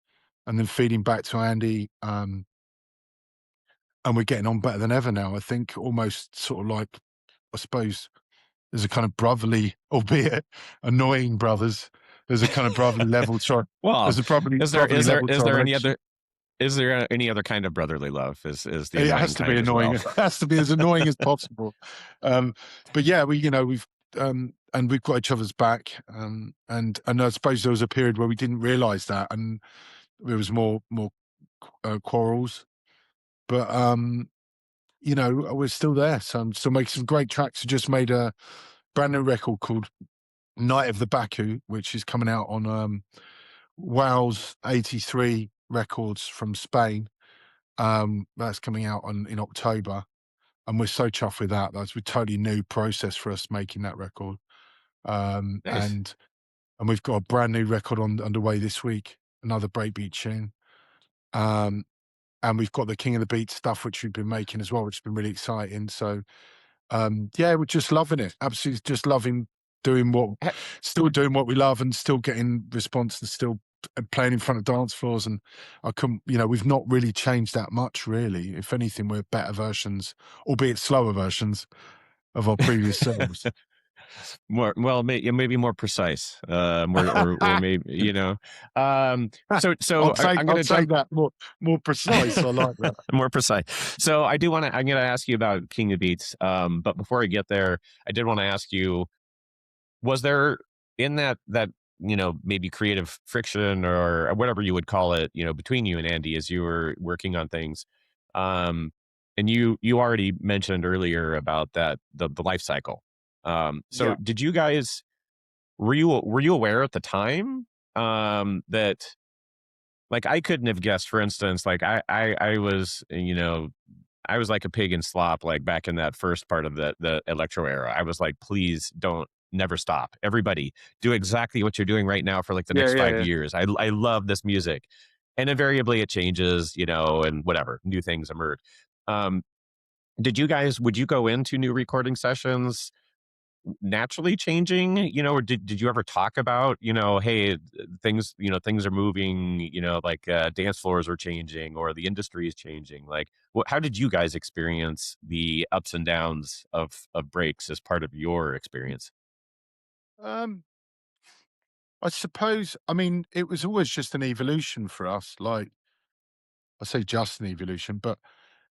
S2: and then feeding back to Andy. And we're getting on better than ever now. I think almost sort of like, I suppose there's a kind of brotherly, albeit annoying brothers. There's a kind of brotherly level. Sorry,
S1: Well,
S2: there's a brotherly level to
S1: is
S2: our
S1: there any
S2: relationship.
S1: other is there any other kind of brotherly love? Is the
S2: It
S1: annoying
S2: has to be
S1: kind as
S2: annoying.
S1: well?
S2: It has to be as annoying as possible. But yeah, you know, and we've got each other's back. And I suppose there was a period where we didn't realise that, and there was more quarrels. But you know, we're still there. So I'm still making some great tracks. I just made a brand new record called Night of the Baku, which is coming out on Wow's 83 Records from Spain. That's coming out in October, and we're so chuffed with that. That's a totally new process for us making that record. Um,
S1: Nice.
S2: and and we've got a brand new record underway this week, another breakbeat tune. Um, and we've got the King of the Beat stuff, which we've been making as well, which has been really exciting. So yeah, we're just loving it. Absolutely just loving
S1: Ha-
S2: still doing what we love, and still getting response, and still playing in front of dance floors. And I couldn't, you know, we've not really changed that much, really. If anything, we're better versions, albeit slower versions of our previous selves.
S1: More well, maybe more precise, more or maybe I'm
S2: I'll
S1: going to
S2: take
S1: jump
S2: that more precise. I like that.
S1: more precise. So I do want to. I'm going to ask you about King of Beats, but before I get there, I did want to ask you: was there in that maybe creative friction or whatever you would call it, between you and Andy as you were working on things? Um, and you already mentioned earlier about that the life cycle. So
S2: Yeah,
S1: did you guys were you aware at the time that like I couldn't have guessed, for instance, like I was I was like a pig in slop, like back in that first part of the electro era. I was like, please don't never stop. Everybody do exactly what you're doing right now for like the
S2: yeah,
S1: next
S2: yeah,
S1: 5 years. I love this music. And invariably it changes, and whatever, new things emerge. Um, would you go into new recording sessions naturally changing, or did you ever talk about, hey, things are moving, like dance floors are changing or the industry is changing. Like how did you guys experience the ups and downs of breaks as part of your experience?
S2: yeah. I suppose. I mean, it was always just an evolution for us. Like I say, just an evolution, but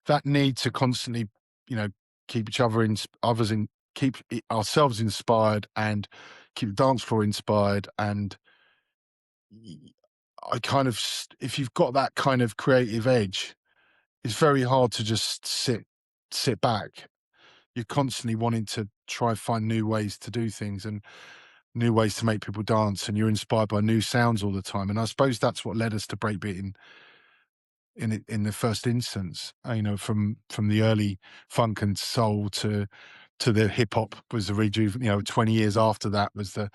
S2: that need to constantly, you know, keep each other in others in keep ourselves inspired and keep the dance floor inspired. And y- I kind of, if you've got that kind of creative edge, it's very hard to just sit back. You're constantly wanting to try and find new ways to do things and new ways to make people dance, and you're inspired by new sounds all the time. And I suppose that's what led us to breakbeat in the first instance. From the early funk and soul to the hip hop was the 20 years after that was the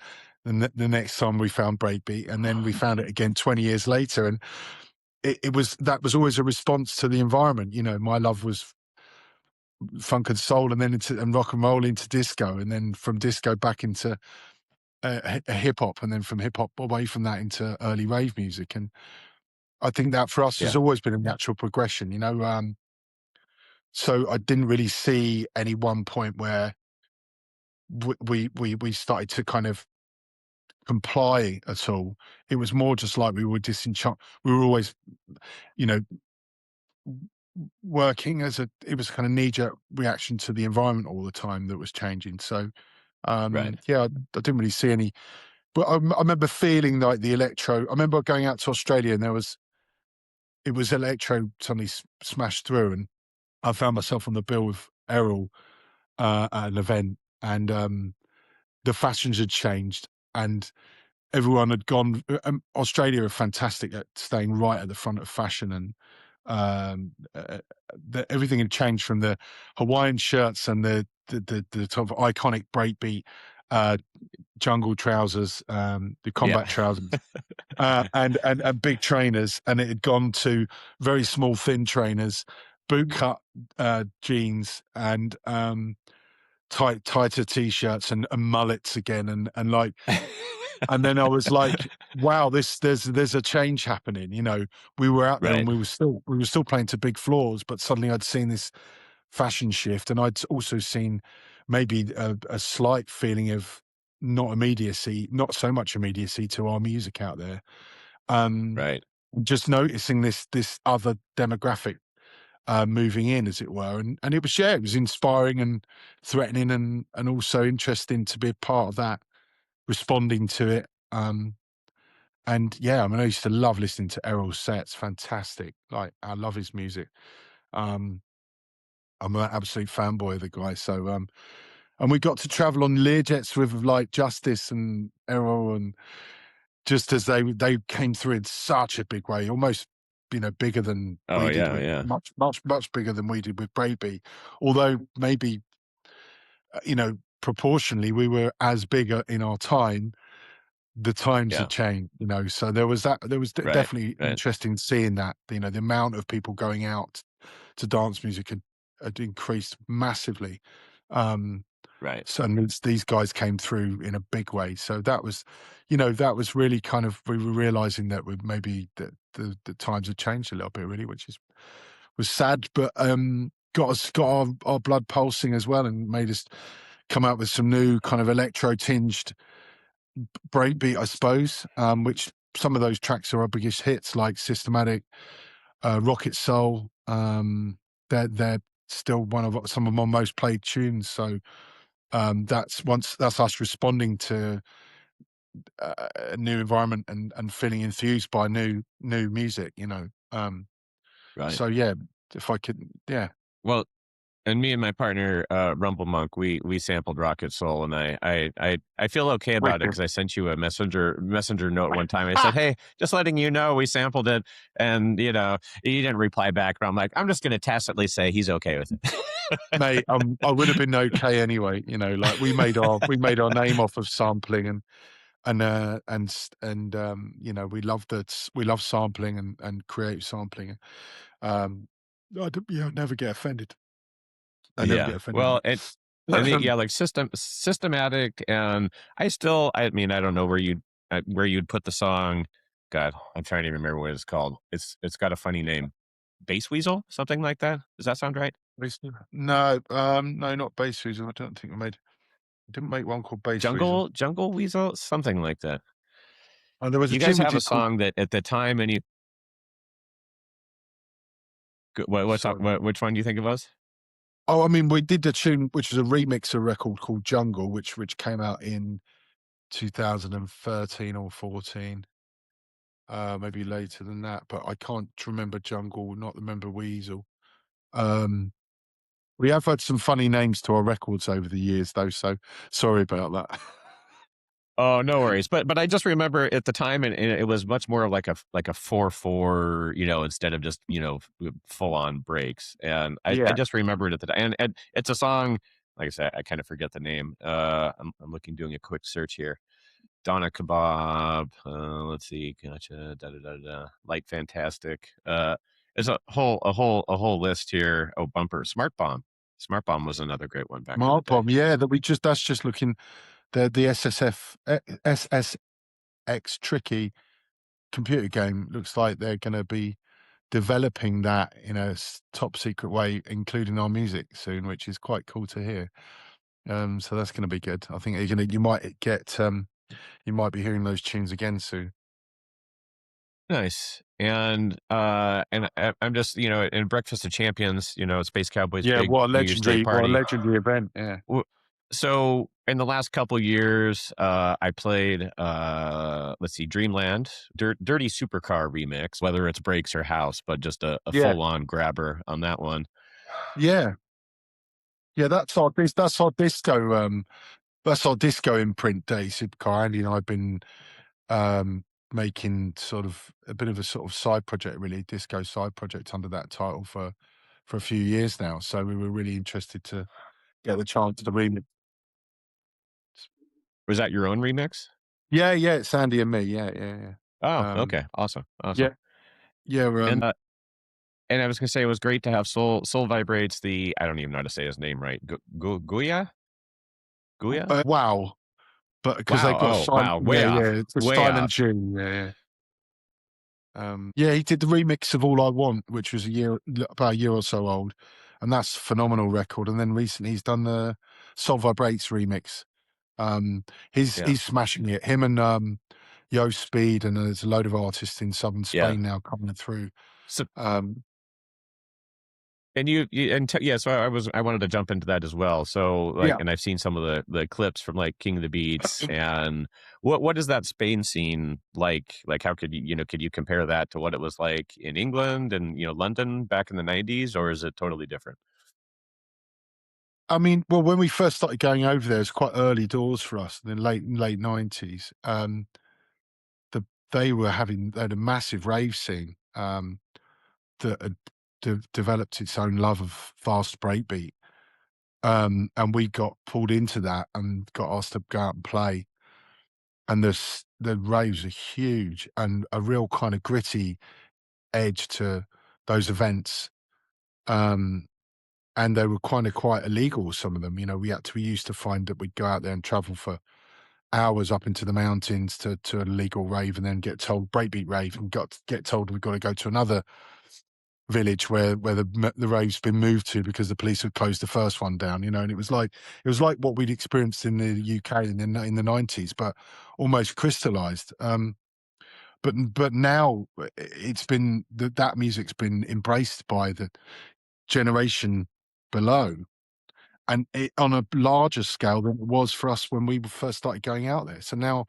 S2: next time we found breakbeat, and then we found it again 20 years later, and it was that was always a response to the environment. My love was funk and soul, and then and rock and roll into disco, and then from disco back into hip hop, and then from hip hop away from that into early rave music. And I think that for us has
S1: Yeah.
S2: always been a natural progression. So I didn't really see any one point where we started to kind of comply at all. It was more just like we were disenchant. We were always, you know, working as it was a kind of knee jerk reaction to the environment all the time that was changing. So
S1: Right.
S2: yeah, I didn't really see any. But I remember feeling like the electro. I remember going out to Australia and it was electro suddenly smashed through, and I found myself on the bill with Errol at an event, and the fashions had changed, and everyone had gone. Australia are fantastic at staying right at the front of fashion, and everything had changed from the Hawaiian shirts and the sort of iconic breakbeat uh, jungle trousers, the
S1: Yeah.
S2: combat trousers, and big trainers, and it had gone to very small, thin trainers, boot cut jeans, and tighter t-shirts, and mullets again, and like, and then I was like, wow, there's a change happening. We were out there and
S1: Right.
S2: we were still playing to big floors, but suddenly I'd seen this fashion shift, and I'd also seen maybe a slight feeling of not so much immediacy to our music out there. Um,
S1: Right.
S2: just noticing this other demographic moving in, as it were, and it was inspiring and threatening, and also interesting to be a part of that, responding to it. And yeah, I mean, I used to love listening to Errol's sets. Fantastic. Like, I love his music. Um, I'm an absolute fanboy of the guy. So, and we got to travel on Learjets with like Justice and Errol, and just as they came through in such a big way, almost bigger than
S1: Oh
S2: we did
S1: yeah.
S2: with
S1: Yeah.
S2: much bigger than we did with Brady. Although maybe proportionally we were as bigger in our time. The times
S1: Yeah.
S2: had changed, so there was
S1: Right.
S2: definitely
S1: Right.
S2: interesting seeing that, the amount of people going out to dance music had increased massively. Um,
S1: Right.
S2: so and these guys came through in a big way. So that was really kind of, we were realizing that we maybe the times had changed a little bit, really, which was sad, but got our blood pulsing as well, and made us come out with some new kind of electro tinged breakbeat, I suppose, which some of those tracks are our biggest hits, like Systematic, Rocket Soul. They're still some of my most played tunes. So that's us responding to a new environment and feeling enthused by new music.
S1: Right.
S2: So yeah, if I could, yeah.
S1: Well, and me and my partner, Rumble Monk, we sampled Rocket Soul, and I feel okay about it
S2: Wicked.
S1: because I sent you a messenger note one time. I said, "Hey, just letting you know we sampled it," and you didn't reply back. But I'm like, I'm just going to tacitly say he's okay with it.
S2: Mate, I would have been okay anyway. Like we made our name off of sampling we love sampling and creative sampling. I never get offended. I never get
S1: Yeah.
S2: offended.
S1: Well, yeah, like systematic, and I mean, I don't know where you'd put the song. God, I'm trying to remember what it's called. It's got a funny name. Bass Weasel, something like that. Does that sound right?
S2: No, no, not Bass Weasel. I don't think I didn't make one called Bass Weasel.
S1: Jungle Weasel, something like that.
S2: And there was a
S1: You guys
S2: tune we
S1: have a
S2: did called.
S1: song that at the time, and
S2: Sorry.
S1: which one do you think it was?
S2: Oh, I mean, we did a tune which was a remix of a record called Jungle, which came out in 2013 or 14. Maybe later than that, but I can't remember Jungle, not remember Weasel. Um, we have had some funny names to our records over the years, though, so sorry about that.
S1: Oh, no worries. But I just remember at the time, and it was much more like a 4/4, instead of just full on breaks. And I
S2: Yeah,
S1: just remember it at the time, and it's a song. Like I said, I kind of forget the name. I'm doing a quick search here. Donna Kebab. Let's see. Gotcha. Da da da da. Light Fantastic. There's a whole list here. Oh, Bumper. Smart Bomb. Smart Bomb was another great one back in the
S2: Smart
S1: day.
S2: Bomb. Yeah, that's just looking the SSX Tricky computer game looks like they're going to be developing that in a top secret way, including our music soon, which is quite cool to hear. So that's going to be good. I think you might be hearing those tunes again soon.
S1: Nice. And I'm just, in Breakfast of Champions, Space Cowboys
S2: Yeah,
S1: big New Year's Day
S2: what a
S1: party.
S2: legendary event. Yeah.
S1: So in the last couple years, I played let's see, Dreamland, Dirty Supercar remix, whether it's breaks or house, but just a
S2: Yeah.
S1: full on grabber on that one.
S2: Yeah. Yeah, that's our disco imprint day, Supercar. Andy and I have been making sort of a bit of a sort of side project, really, disco side project under that title for a few years now. So we were really interested to get the chance to remix.
S1: Was that your own remix?
S2: Yeah, it's Andy and me. Yeah.
S1: Oh, okay. Awesome.
S2: Yeah, yeah.
S1: And I was gonna say it was great to have Soul Vibrates, I don't even know how to say his name right. Guya? Guya?
S2: Wow. But because they've
S1: Wow.
S2: got
S1: Oh, wow. Way
S2: yeah,
S1: off.
S2: it's a
S1: Way
S2: silent
S1: off.
S2: G. Yeah. Yeah, he did the remix of All I Want, which was about a year or so old, and that's a phenomenal record. And then recently he's done the Soul Vibrates remix. He's smashing it. Him and Yo Speed, and there's a load of artists in southern
S1: Yeah.
S2: Spain now coming through.
S1: So, and so I wanted to jump into that as well. So
S2: Yeah.
S1: and I've seen some of the clips from like King of the Beats, and what is that Spain scene like? Like, how could you compare that to what it was like in England and London back in the 90s, or is it totally different?
S2: I mean, well, when we first started going over there, it was quite early doors for us in the late 90s. They had a massive rave scene that had developed its own love of fast breakbeat. And we got pulled into that and got asked to go out and play. And the raves are huge and a real kind of gritty edge to those events. And they were kind of quite illegal, some of them. We used to find that we'd go out there and travel for hours up into the mountains to a legal rave, and then get told breakbeat rave, and get told we've got to go to another village where the rave's been moved to because the police had closed the first one down, you know, and it was like what we'd experienced in the UK in the 90s, but almost crystallized. But now it's been that music's been embraced by the generation below, and on a larger scale than it was for us when we first started going out there. So now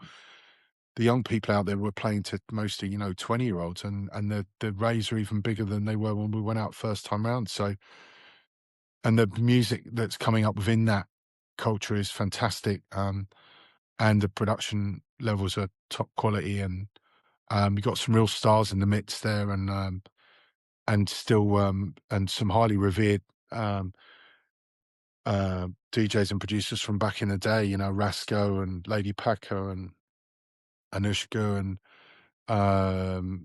S2: the young people out there were playing to mostly, you know, 20-year-olds, and the raves are even bigger than they were when we went out first time round. So, and the music that's coming up within that culture is fantastic, and the production levels are top quality, and you've got some real stars in the midst there, and still and some highly revered um, DJs and producers from back in the day, you know, Rasco and Lady Packer and Anushka, and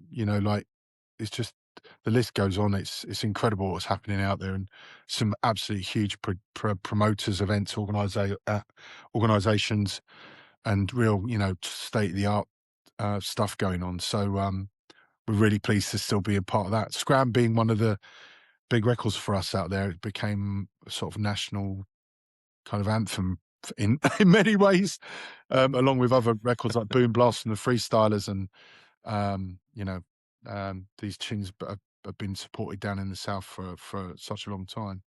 S2: you know, like, it's just, the list goes on. It's incredible what's happening out there, and some absolutely huge promoters, events, organizations, and real, you know, state of the art stuff going on. So we're really pleased to still be a part of that. Scram being one of the big records for us out there, it became a sort of national kind of anthem in in many ways, along with other records like Boom Blast and the Freestylers, and you know, these tunes have been supported down in the South for such a long time.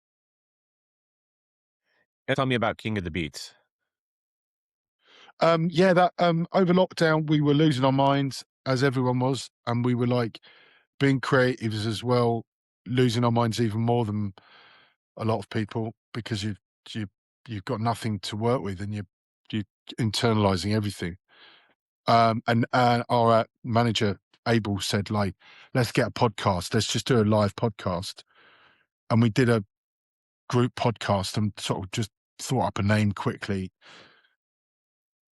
S1: And tell me about King of the Beats.
S2: Yeah, that over lockdown we were losing our minds, as everyone was, and we were like being creatives as well, losing our minds even more than a lot of people, because you you've got nothing to work with, and you internalizing everything. And our manager Abel said, like, let's get a podcast. Let's just do a live podcast. And we did a group podcast and sort of just thought up a name quickly.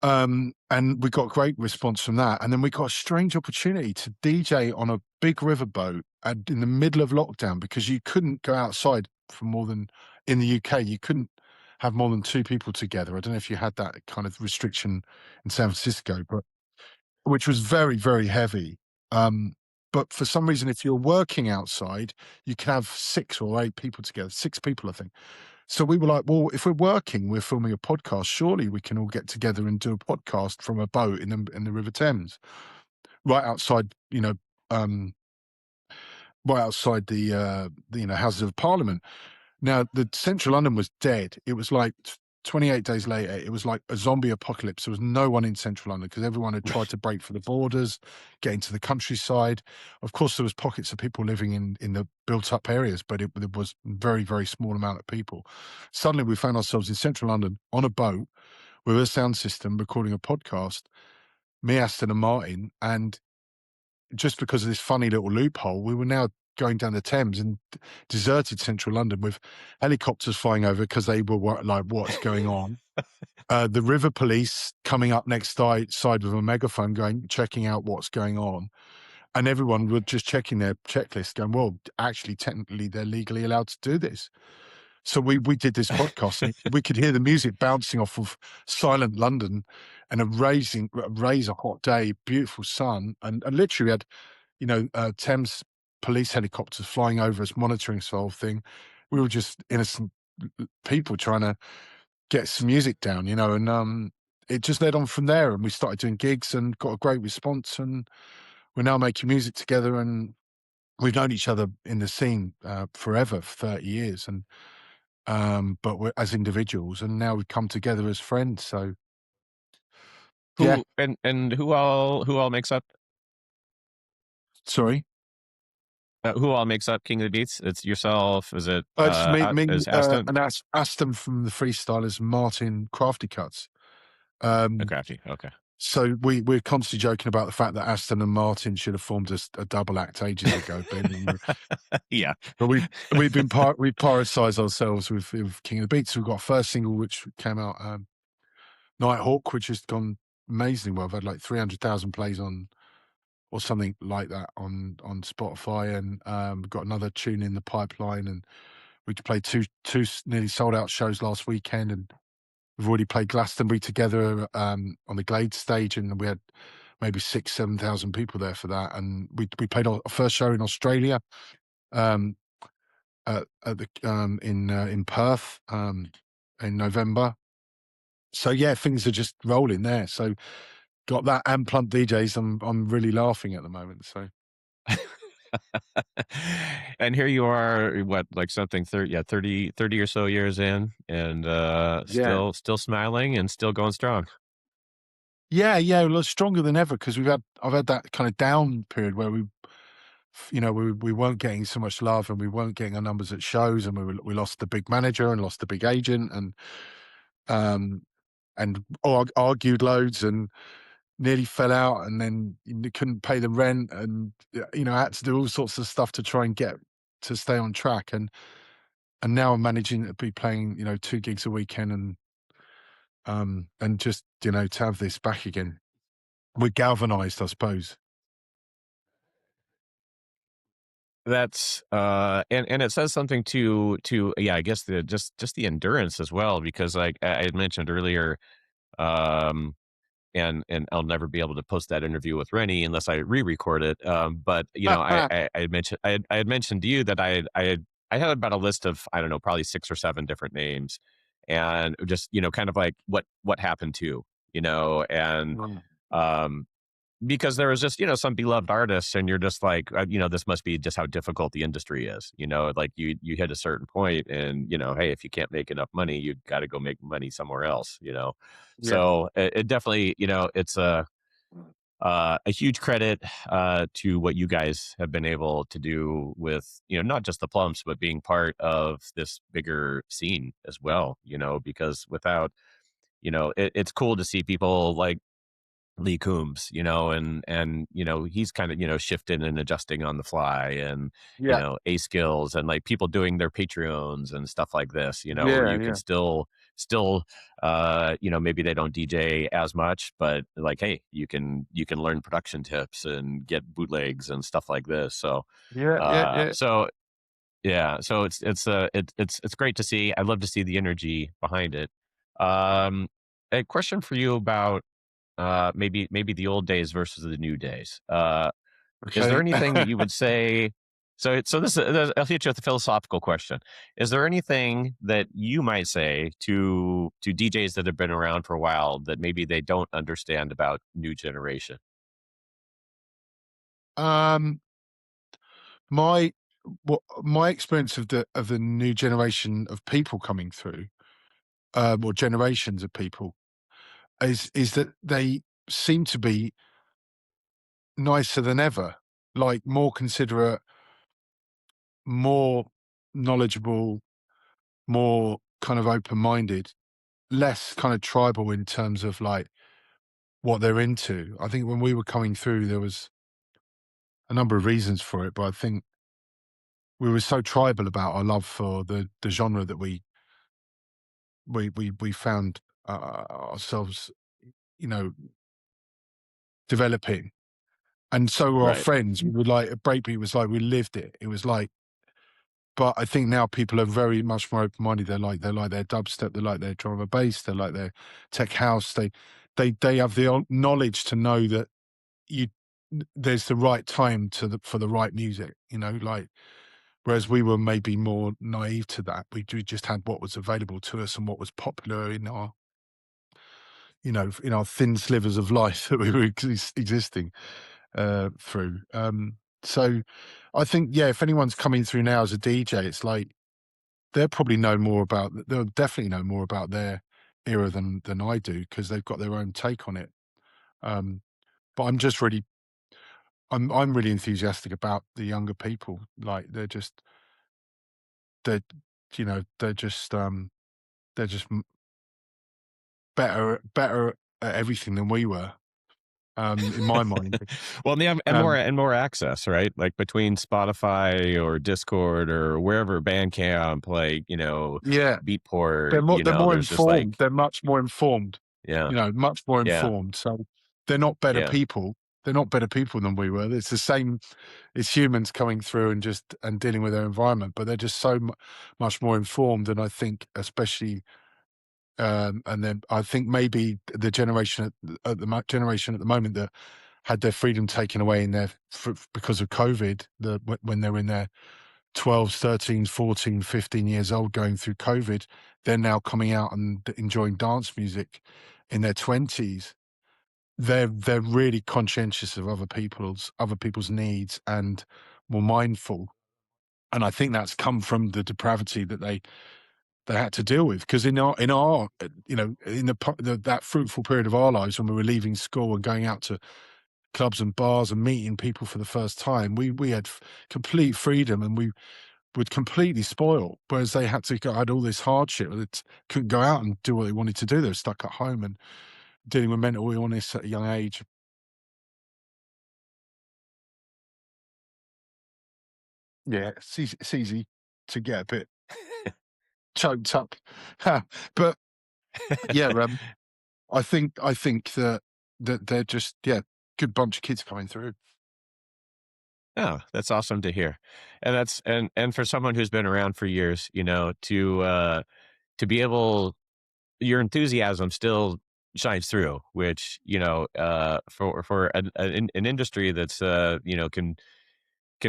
S2: And we got great response from that. And then we got a strange opportunity to DJ on a big riverboat and in the middle of lockdown, because you couldn't go outside for more than, in the UK, you couldn't have more than two people together. I don't know if you had that kind of restriction in San Francisco, but which was very, very heavy. But for some reason, if you're working outside, you can have 6 or 8 people together, 6 people, I think. So we were like, well, if we're working, we're filming a podcast, surely we can all get together and do a podcast from a boat in the River Thames, right outside, you know, um, right outside the, you know, Houses of Parliament. Now, the central London was dead. It was like 28 days later, it was like a zombie apocalypse. There was no one in central London because everyone had tried to break for the borders, get into the countryside. Of course, there was pockets of people living in the built-up areas, but it was very, very small amount of people. Suddenly, we found ourselves in central London on a boat with a sound system recording a podcast, me, Aston, and Martin, and just because of this funny little loophole, we were now going down the Thames and deserted central London with helicopters flying over because they were like, what's going on? The river police coming up next side with a megaphone going, checking out what's going on. And everyone were just checking their checklist going, well, actually, technically, they're legally allowed to do this. So we did this podcast, and we could hear the music bouncing off of silent London, and a razor hot day, beautiful sun, and literally we had, you know, Thames police helicopters flying over us, monitoring this whole thing. We were just innocent people trying to get some music down, you know, and it just led on from there, and we started doing gigs and got a great response, and we're now making music together, and we've known each other in the scene forever, for 30 years, and but we're as individuals, and now we've come together as friends. So yeah,
S1: And who all makes up
S2: sorry.
S1: who all makes up King of the Beats? It's yourself. Is it
S2: It's me,
S1: is Aston?
S2: and Aston from the Freestylers, Martin Crafty Cuts. Um,
S1: Crafty. Okay.
S2: so we're constantly joking about the fact that Aston and Martin should have formed a double act ages ago, Ben.
S1: Yeah.
S2: But we've prioritized ourselves with King of the Beats. We've got a first single which came out, Nighthawk, which has gone amazingly well. I've had like 300,000 plays on, or something like that, on Spotify, and we've got another tune in the pipeline, and we played two nearly sold out shows last weekend, and we've already played Glastonbury together on the Glade stage, and we had maybe 7,000 people there for that. And we played our first show in Australia um, at the in Perth in November. So yeah, things are just rolling there. So got that and Plump DJs. I'm really laughing at the moment. So
S1: And here you are, what, like something 30, yeah, 30 or so years in, and
S2: yeah,
S1: still smiling and still going strong.
S2: yeah, a lot stronger than ever because I've had that kind of down period where we weren't getting so much love and we weren't getting our numbers at shows and we lost the big manager and lost the big agent um and argued loads and nearly fell out and then you couldn't pay the rent and I had to do all sorts of stuff to try and get to stay on track and now I'm managing to be playing 2 gigs a weekend and just to have this back again. We're galvanized, I suppose.
S1: That's and it says something to yeah, I guess the just the endurance as well, because like I had mentioned earlier, um and I'll never be able to post that interview with Rennie unless I re-record it. But I had mentioned I had mentioned to you that I had about a list of, I don't know, probably 6 or 7 different names, and just kind of like what happened to, and
S2: Mm.
S1: um because there was just some beloved artists, and you're just like, this must be just how difficult the industry is, like you hit a certain point, and hey, if you can't make enough money, you got to go make money somewhere else.
S2: Yeah.
S1: So it definitely, it's a huge credit to what you guys have been able to do with not just the Plumps, but being part of this bigger scene as well, because without it's cool to see people like Lee Coombs, and he's kind of shifting and adjusting on the fly, and
S2: Yeah.
S1: A skills, and like people doing their Patreons and stuff like this, where
S2: Yeah.
S1: you can
S2: Yeah.
S1: still maybe they don't DJ as much, but like, hey, you can learn production tips and get bootlegs and stuff like this. So
S2: Yeah. Yeah. Yeah.
S1: so yeah, so it's great to see. I love to see the energy behind it. Um, a question for you about maybe the old days versus the new days. Is there
S2: Okay.
S1: anything that you would say? So I'll hit you with a philosophical question. Is there anything that you might say to DJs that have been around for a while that maybe they don't understand about new generation?
S2: um, my my experience of the new generation of people coming through, or generations of people, is that they seem to be nicer than ever, like more considerate, more knowledgeable, more kind of open minded, less kind of tribal in terms of like what they're into. I think when we were coming through, there was a number of reasons for it, but I think we were so tribal about our love for the genre that we found ourselves, you know, developing. And so were our
S1: Right.
S2: friends. We would like Breakbeat was like we lived it. It was like, but I think now people are very much more open minded. They like their dubstep, they like their drum and bass, they like their tech house. They have the knowledge to know that you there's the right time for the right music. Like whereas we were maybe more naive to that. We just had what was available to us and what was popular in our in our thin slivers of life that we were existing through. So I think, yeah, if anyone's coming through now as a DJ, it's like they'll definitely know more about their era than I do because they've got their own take on it. Um, but I'm really enthusiastic about the younger people. Like they're they're just better at everything than we were. In my mind.
S1: Well, and they have
S2: Um,
S1: and more access, right? Like between Spotify or Discord or wherever, Bandcamp, like
S2: yeah,
S1: Beatport,
S2: they're more
S1: there's just
S2: informed.
S1: like,
S2: They're much more informed.
S1: yeah,
S2: Much more
S1: yeah,
S2: informed. So they're not better
S1: yeah.
S2: people. They're not better people than we were. It's the same. It's humans coming through and dealing with their environment, but they're just so much more informed. And I think, especially, and then I think maybe the generation at the moment that had their freedom taken away in because of COVID, when they were in their 12, 13, 14, 15 years old going through COVID, they're now coming out and enjoying dance music in their 20s. They're really conscientious of other people's needs and more mindful. And I think that's come from the depravity that they had to deal with. Because in our in that fruitful period of our lives when we were leaving school and going out to clubs and bars and meeting people for the first time, we had complete freedom and we were completely spoiled. Whereas they had all this hardship. They couldn't go out and do what they wanted to do. They were stuck at home and dealing with mental illness at a young age. Yeah, it's easy to get a bit choked up. But yeah, I think that they're just, yeah, good bunch of kids coming through.
S1: Oh, that's awesome to hear. And that's and for someone who's been around for years, to be able your enthusiasm still shines through, which, for an industry that's, can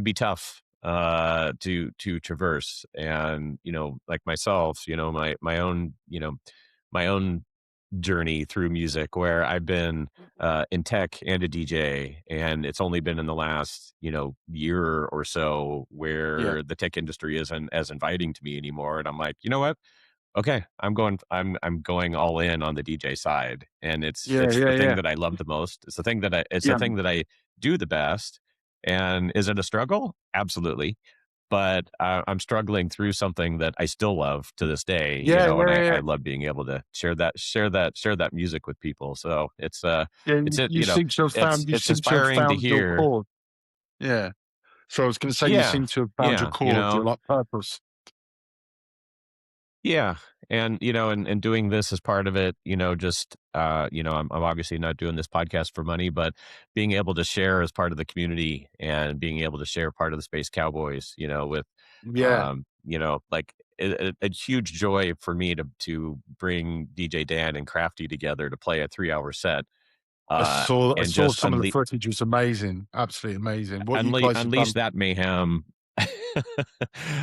S1: be tough to traverse. And, like myself, my own journey through music where I've been in tech and a DJ, and it's only been in the last year or so
S2: Yeah.
S1: where the tech industry isn't as inviting to me anymore, and I'm like, you know what? Okay, I'm going all in on the DJ side, and
S2: Yeah,
S1: it's the
S2: yeah,
S1: thing
S2: yeah.
S1: that I love the most. It's the
S2: Yeah.
S1: thing that I do the best. And is it a struggle? Absolutely. But I'm struggling through something that I still love to this day,
S2: Yeah,
S1: and
S2: yeah,
S1: I
S2: yeah.
S1: love being able to share that music with people. So
S2: Yeah,
S1: it's
S2: you seem to have found
S1: it's inspiring to
S2: your
S1: hear.
S2: chord. Yeah. So I was gonna say you
S1: Yeah,
S2: seem to have found your
S1: yeah,
S2: chord, your, like, purpose.
S1: Yeah, and and doing this as part of it, just I'm obviously not doing this podcast for money, but being able to share as part of the community and being able to share part of the Space Cowboys, with
S2: Yeah.
S1: like a huge joy for me to bring DJ Dan and Crafty together to play a 3-hour set,
S2: I
S1: and
S2: saw
S1: just
S2: some of the footage, it was amazing, absolutely amazing. What you guys have
S1: unleash
S2: done.
S1: that mayhem.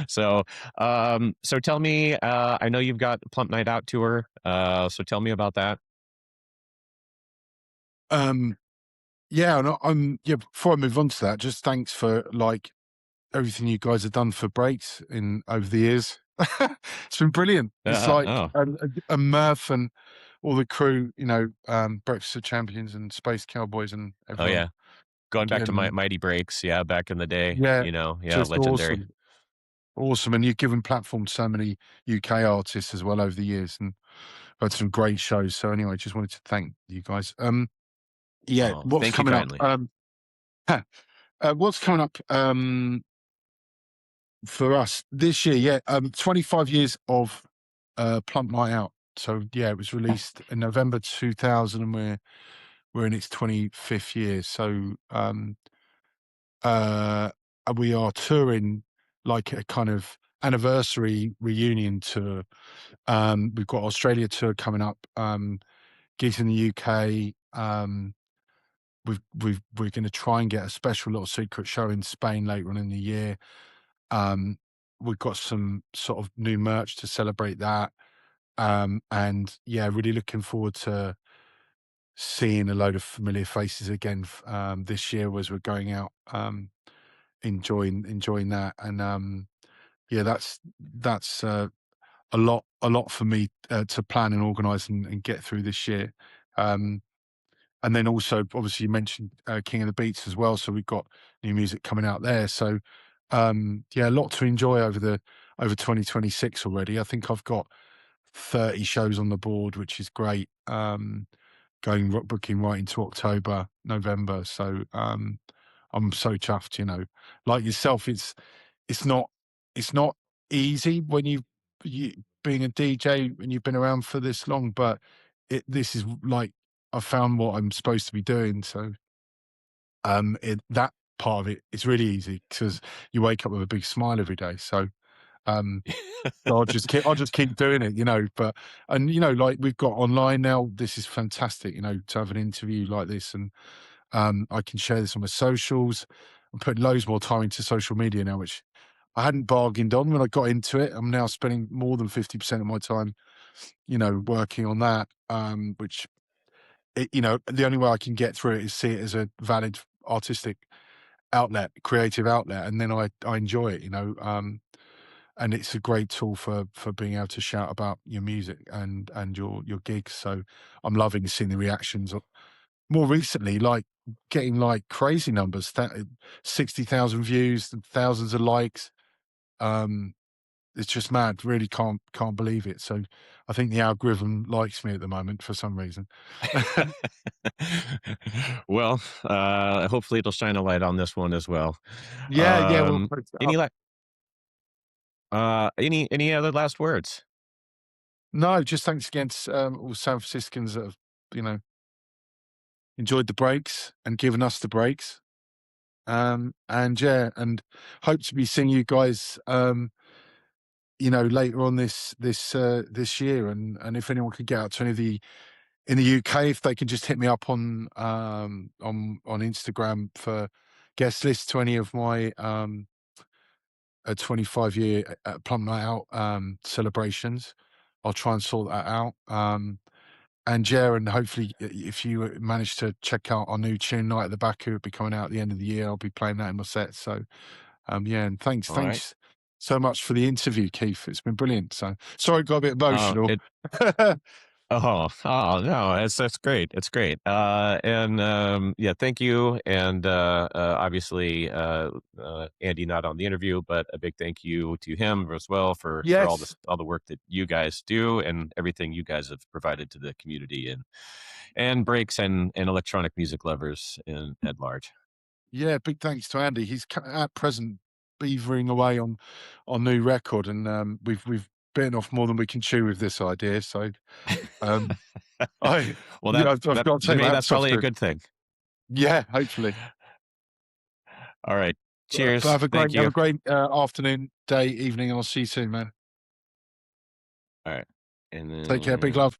S1: so so tell me, I know you've got Plump Night Out tour, so tell me about that.
S2: Um, yeah, and yeah, before I move on to that, just thanks for, like, everything you guys have done for breaks in over the years. It's been brilliant. It's like,
S1: Oh,
S2: and Murph and all the crew, Breakfast of Champions and Space Cowboys and
S1: oh
S2: everyone
S1: yeah, going back to
S2: again, and
S1: Mighty Breaks, yeah, back in the day,
S2: yeah,
S1: yeah,
S2: just
S1: legendary.
S2: awesome. Awesome, and you've given platform to so many UK artists as well over the years, and had some great shows. So anyway, just wanted to thank you guys. Yeah,
S1: Oh,
S2: what's
S1: thank you
S2: coming up?
S1: kindly.
S2: What's coming up for us this year? Yeah, 25 years of Plump Night Out. So yeah, it was released in November 2000, and we're in its 25th year. So uh, we are touring like a kind of anniversary reunion tour. We've got Australia tour coming up, gigs in the UK. We're going to try and get a special little secret show in Spain later on in the year. Um, we've got some sort of new merch to celebrate that. And yeah, really looking forward to seeing a load of familiar faces again this year as we're going out, enjoying that. And yeah, that's a lot for me to plan and organize and get through this year. Um, and then also, obviously, you mentioned King of the Beats as well. So we've got new music coming out there. So yeah, a lot to enjoy over 2026 already. I think I've got 30 shows on the board, which is great. Booking right into October, November. So I'm so chuffed. Like yourself, it's not it's not easy when you being a DJ and you've been around for this long, but this is like I found what I'm supposed to be doing. So that part of it is really easy because you wake up with a big smile every day. Um so I'll just keep doing it, but and like we've got online now, this is fantastic, to have an interview like this, and I can share this on my socials. I'm putting loads more time into social media now, which I hadn't bargained on when I got into it. I'm now spending more than 50% of my time, working on that, which the only way I can get through it is see it as a valid artistic outlet, creative outlet, and then I enjoy it, and it's a great tool for being able to shout about your music and your gigs. So I'm loving seeing the reactions. More recently, like getting like crazy numbers, 60,000 views and thousands of likes. Um, it's just mad. Really can't believe it. So I think the algorithm likes me at the moment for some reason.
S1: Well, hopefully it'll shine a light on this one as well.
S2: Yeah, yeah. Well,
S1: Any any other last words?
S2: no, just thanks again to all San Franciscans that have, you know, enjoyed the breaks and given us the breaks. And yeah, and hope to be seeing you guys, later on this year. And if anyone could get out to any of the in the UK, if they can just hit me up on Instagram for guest lists to any of my a 25-year Plum Night Out celebrations. I'll try and sort that out. And yeah, and hopefully, if you manage to check out our new tune, Night at the Baku, it'll be coming out at the end of the year. I'll be playing that in my set. So, yeah, and
S1: All right.
S2: thanks so much for the interview, Keith. It's been brilliant. So, sorry, I got a bit emotional.
S1: It no, that's great. It's great. And yeah, thank you. And obviously, Andy not on the interview, but a big thank you to him as well for all
S2: Yes,
S1: this all the work that you guys do and everything you guys have provided to the community and breaks and electronic music lovers in at large.
S2: yeah, big thanks to Andy. He's at present beavering away on new record, and we've bitten off more than we can chew with this idea. So, um, I
S1: Well, that
S2: I've
S1: that
S2: got to
S1: to
S2: take my
S1: me that's
S2: hats off
S1: probably a
S2: to him.
S1: good thing.
S2: Yeah, hopefully.
S1: All right.
S2: But
S1: Cheers. Thank
S2: have
S1: you.
S2: a great afternoon, day, evening, and I'll see you soon, man.
S1: All right. And
S2: Take care. Big
S1: then
S2: love.